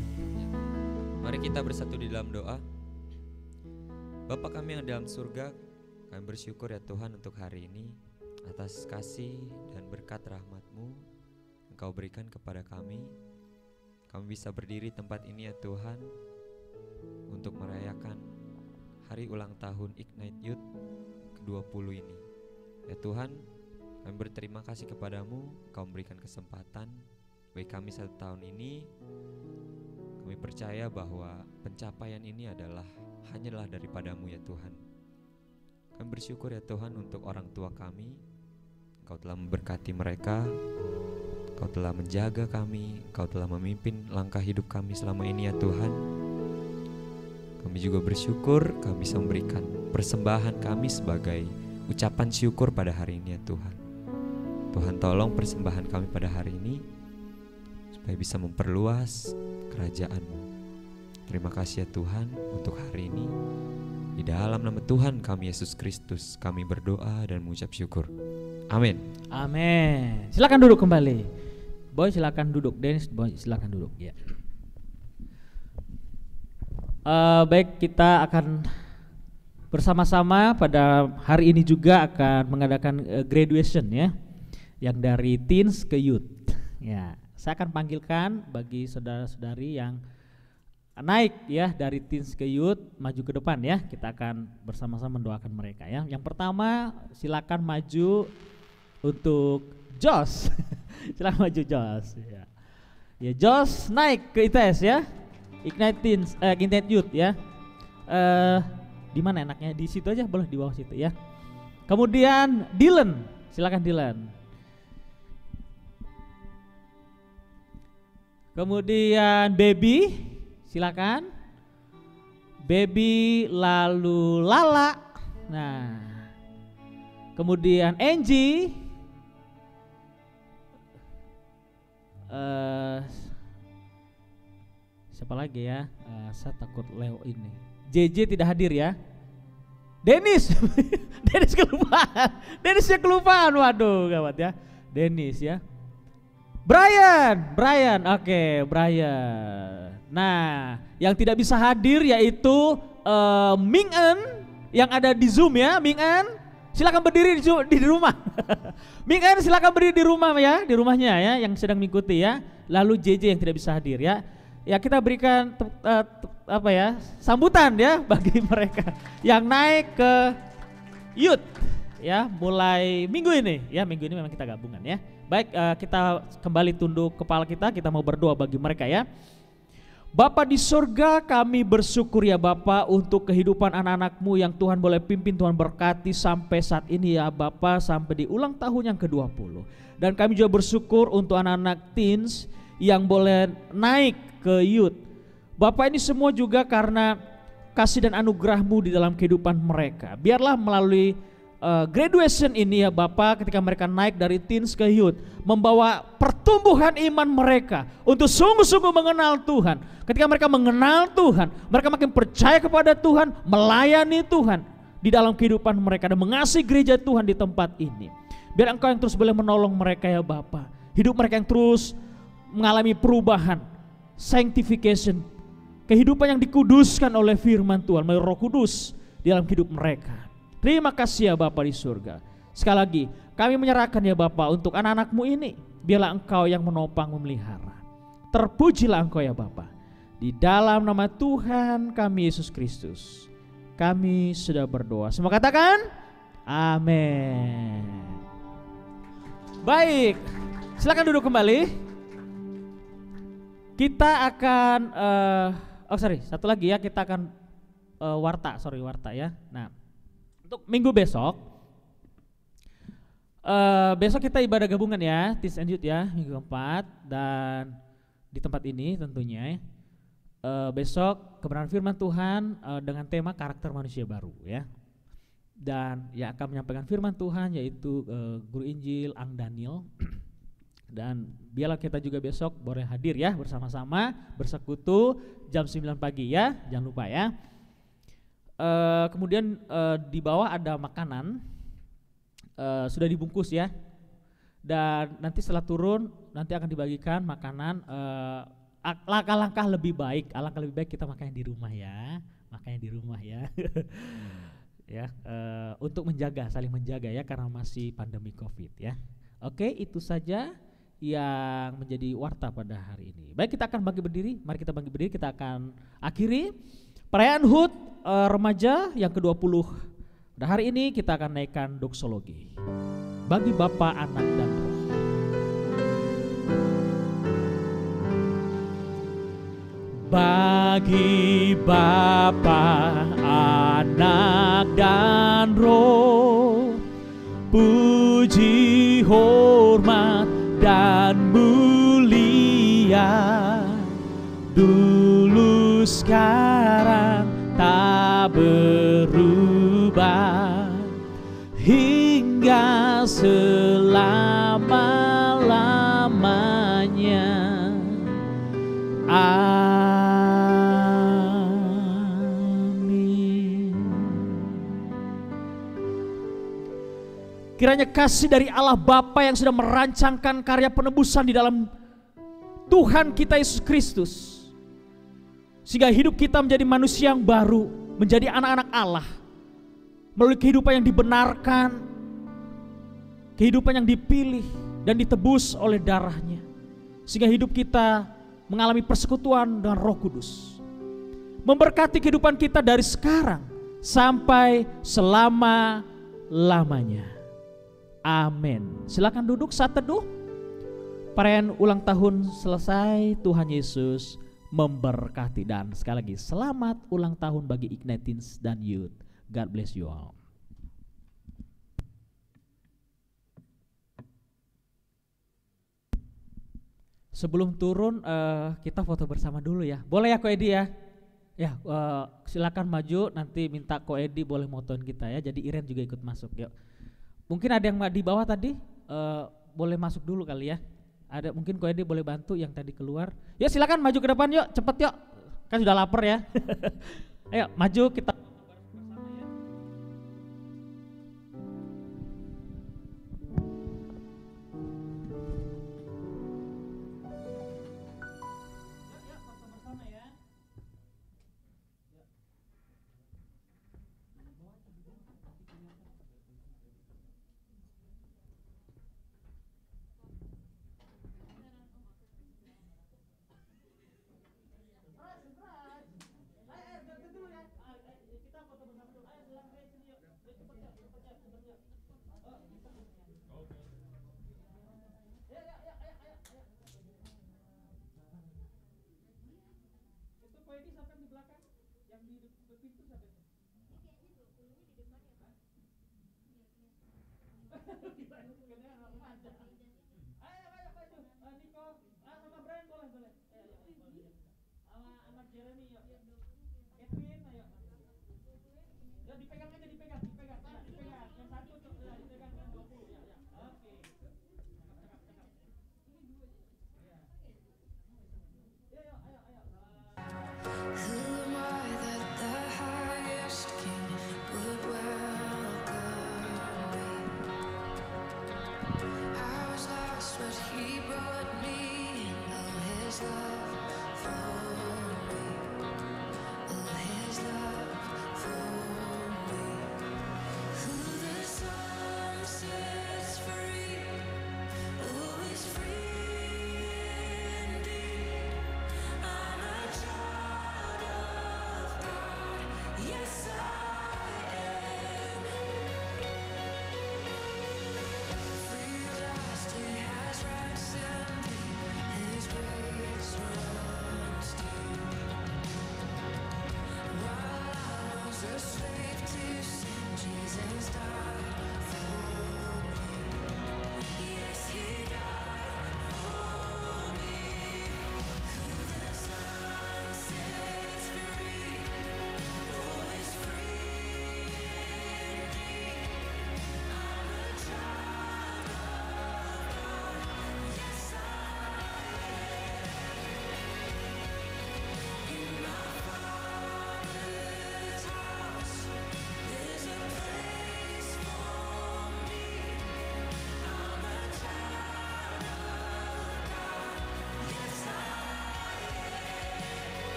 Mari kita bersatu di dalam doa. Bapa kami yang dalam surga, kami bersyukur ya Tuhan untuk hari ini atas kasih dan berkat rahmat-Mu Engkau berikan kepada kami. Kami bisa berdiri tempat ini ya Tuhan untuk merayakan hari ulang tahun Ignite Youth ke-20 ini. Ya Tuhan, kami berterima kasih kepadamu, Engkau memberikan kesempatan bagi kami 1 tahun ini. Kami percaya bahwa pencapaian ini hanyalah daripadamu ya Tuhan. Kami bersyukur ya Tuhan untuk orang tua kami. Engkau telah memberkati mereka, Engkau telah menjaga kami, Engkau telah memimpin langkah hidup kami selama ini ya Tuhan. Kami juga bersyukur kami bisa memberikan persembahan kami sebagai ucapan syukur pada hari ini ya Tuhan. Tuhan tolong persembahan kami pada hari ini supaya bisa memperluas kerajaan-Mu. Terima kasih ya Tuhan untuk hari ini. Di dalam nama Tuhan kami Yesus Kristus kami berdoa dan mengucap syukur. Amin. Amin. Silakan duduk kembali. Boy silakan duduk. Dennis, Boy silakan duduk ya. Baik, kita akan bersama-sama pada hari ini juga akan mengadakan graduation ya, yang dari teens ke youth. Ya. Saya akan panggilkan bagi saudara-saudari yang naik ya dari teens ke youth, maju ke depan ya. Kita akan bersama-sama mendoakan mereka ya. Yang pertama silakan maju untuk Jos. Silakan maju Jos ya. Ya Jos naik ke ITS ya. Ignite Teens, Ignite Youth ya. Di mana enaknya? Di situ aja, boleh di bawah situ ya. Kemudian Dylan, silakan Dylan. Kemudian Baby, silakan. Baby, lalu Lala. Nah, kemudian Angie. Siapa lagi ya? Saya takut Leo ini. JJ tidak hadir ya. Dennis, Dennis kelupaan. Dennisnya kelupaan, waduh gawat ya. Dennis ya. Brian, oke, Brian. Nah, yang tidak bisa hadir yaitu Ming En yang ada di Zoom ya. Ming En, silakan berdiri di rumah. Ming En silakan berdiri di rumah ya, di rumahnya ya, yang sedang mengikuti ya. Lalu JJ yang tidak bisa hadir ya. Ya kita berikan sambutan ya bagi mereka yang naik ke youth ya, mulai minggu ini ya. Minggu ini memang kita gabungan ya. Baik, kita kembali tunduk kepala kita mau berdoa bagi mereka ya. Bapa di surga, kami bersyukur ya Bapa untuk kehidupan anak-anak-Mu yang Tuhan boleh pimpin, Tuhan berkati sampai saat ini ya Bapa, sampai di ulang tahun yang ke-20. Dan kami juga bersyukur untuk anak-anak teens yang boleh naik ke youth. Bapa, ini semua juga karena kasih dan anugerah-Mu di dalam kehidupan mereka. Biarlah melalui graduation ini ya Bapak, ketika mereka naik dari teens ke youth, membawa pertumbuhan iman mereka untuk sungguh-sungguh mengenal Tuhan. Ketika mereka mengenal Tuhan, mereka makin percaya kepada Tuhan, melayani Tuhan di dalam kehidupan mereka dan mengasihi gereja Tuhan di tempat ini. Biar Engkau yang terus boleh menolong mereka ya Bapak. Hidup mereka yang terus mengalami perubahan, sanctification, kehidupan yang dikuduskan oleh firman Tuhan melalui Roh Kudus di dalam hidup mereka. Terima kasih ya Bapa di surga. Sekali lagi kami menyerahkan ya Bapa untuk anak-anak-Mu ini. Biarlah Engkau yang menopang memelihara. Terpujilah Engkau ya Bapa. Di dalam nama Tuhan kami Yesus Kristus kami sudah berdoa. Semua katakan amin. Baik, silakan duduk kembali. Kita akan satu lagi ya, kita akan warta ya. Nah, untuk minggu besok kita ibadah gabungan ya, Teens and Youth ya, minggu keempat, dan di tempat ini tentunya besok kebenaran firman Tuhan dengan tema karakter manusia baru ya. Dan yang akan menyampaikan firman Tuhan yaitu Guru Injil Ang Daniel. Dan biarlah kita juga besok boleh hadir ya, bersama-sama bersekutu jam 9 pagi ya, jangan lupa ya. Kemudian di bawah ada makanan sudah dibungkus ya. Dan nanti setelah turun nanti akan dibagikan makanan. Alangkah lebih baik kita makan di rumah ya, ya, untuk saling menjaga ya, karena masih pandemi COVID ya. Oke, itu saja yang menjadi warta pada hari ini. Baik, kita akan bangkit berdiri. Mari kita bangkit berdiri. Kita akan akhiri perayaan HUT remaja yang ke-20. Pada hari ini kita akan naikkan doksologi bagi Bapa, Anak, dan Roh. Bagi Bapa, Anak, dan Roh, puji, hormat, dan mulia dulu, sekarang, tak berubah hingga selama-lamanya. Amin. Kiranya kasih dari Allah Bapa yang sudah merancangkan karya penebusan di dalam Tuhan kita Yesus Kristus, sehingga hidup kita menjadi manusia yang baru, menjadi anak-anak Allah, melalui kehidupan yang dibenarkan, kehidupan yang dipilih dan ditebus oleh darahnya, sehingga hidup kita mengalami persekutuan dengan Roh Kudus, memberkati kehidupan kita dari sekarang sampai selama-lamanya. Amin. Silakan duduk saat teduh. Perayaan ulang tahun selesai, Tuhan Yesus memberkati. Dan sekali lagi selamat ulang tahun bagi Ignite Teens dan Youth. God bless you all. Sebelum turun kita foto bersama dulu ya. Boleh ya Ko Edi ya? Ya, silakan maju, nanti minta Ko Edi boleh motoin kita ya. Jadi Iren juga ikut masuk. Yuk. Mungkin ada yang di bawah tadi boleh masuk dulu kali ya. Ada mungkin Ko Edi boleh bantu yang tadi keluar. Ya silakan maju ke depan yuk, cepet yuk. Kan sudah lapar ya. Ayo maju kita. Niko, sama Brian boleh. Sama Jeremy yuk.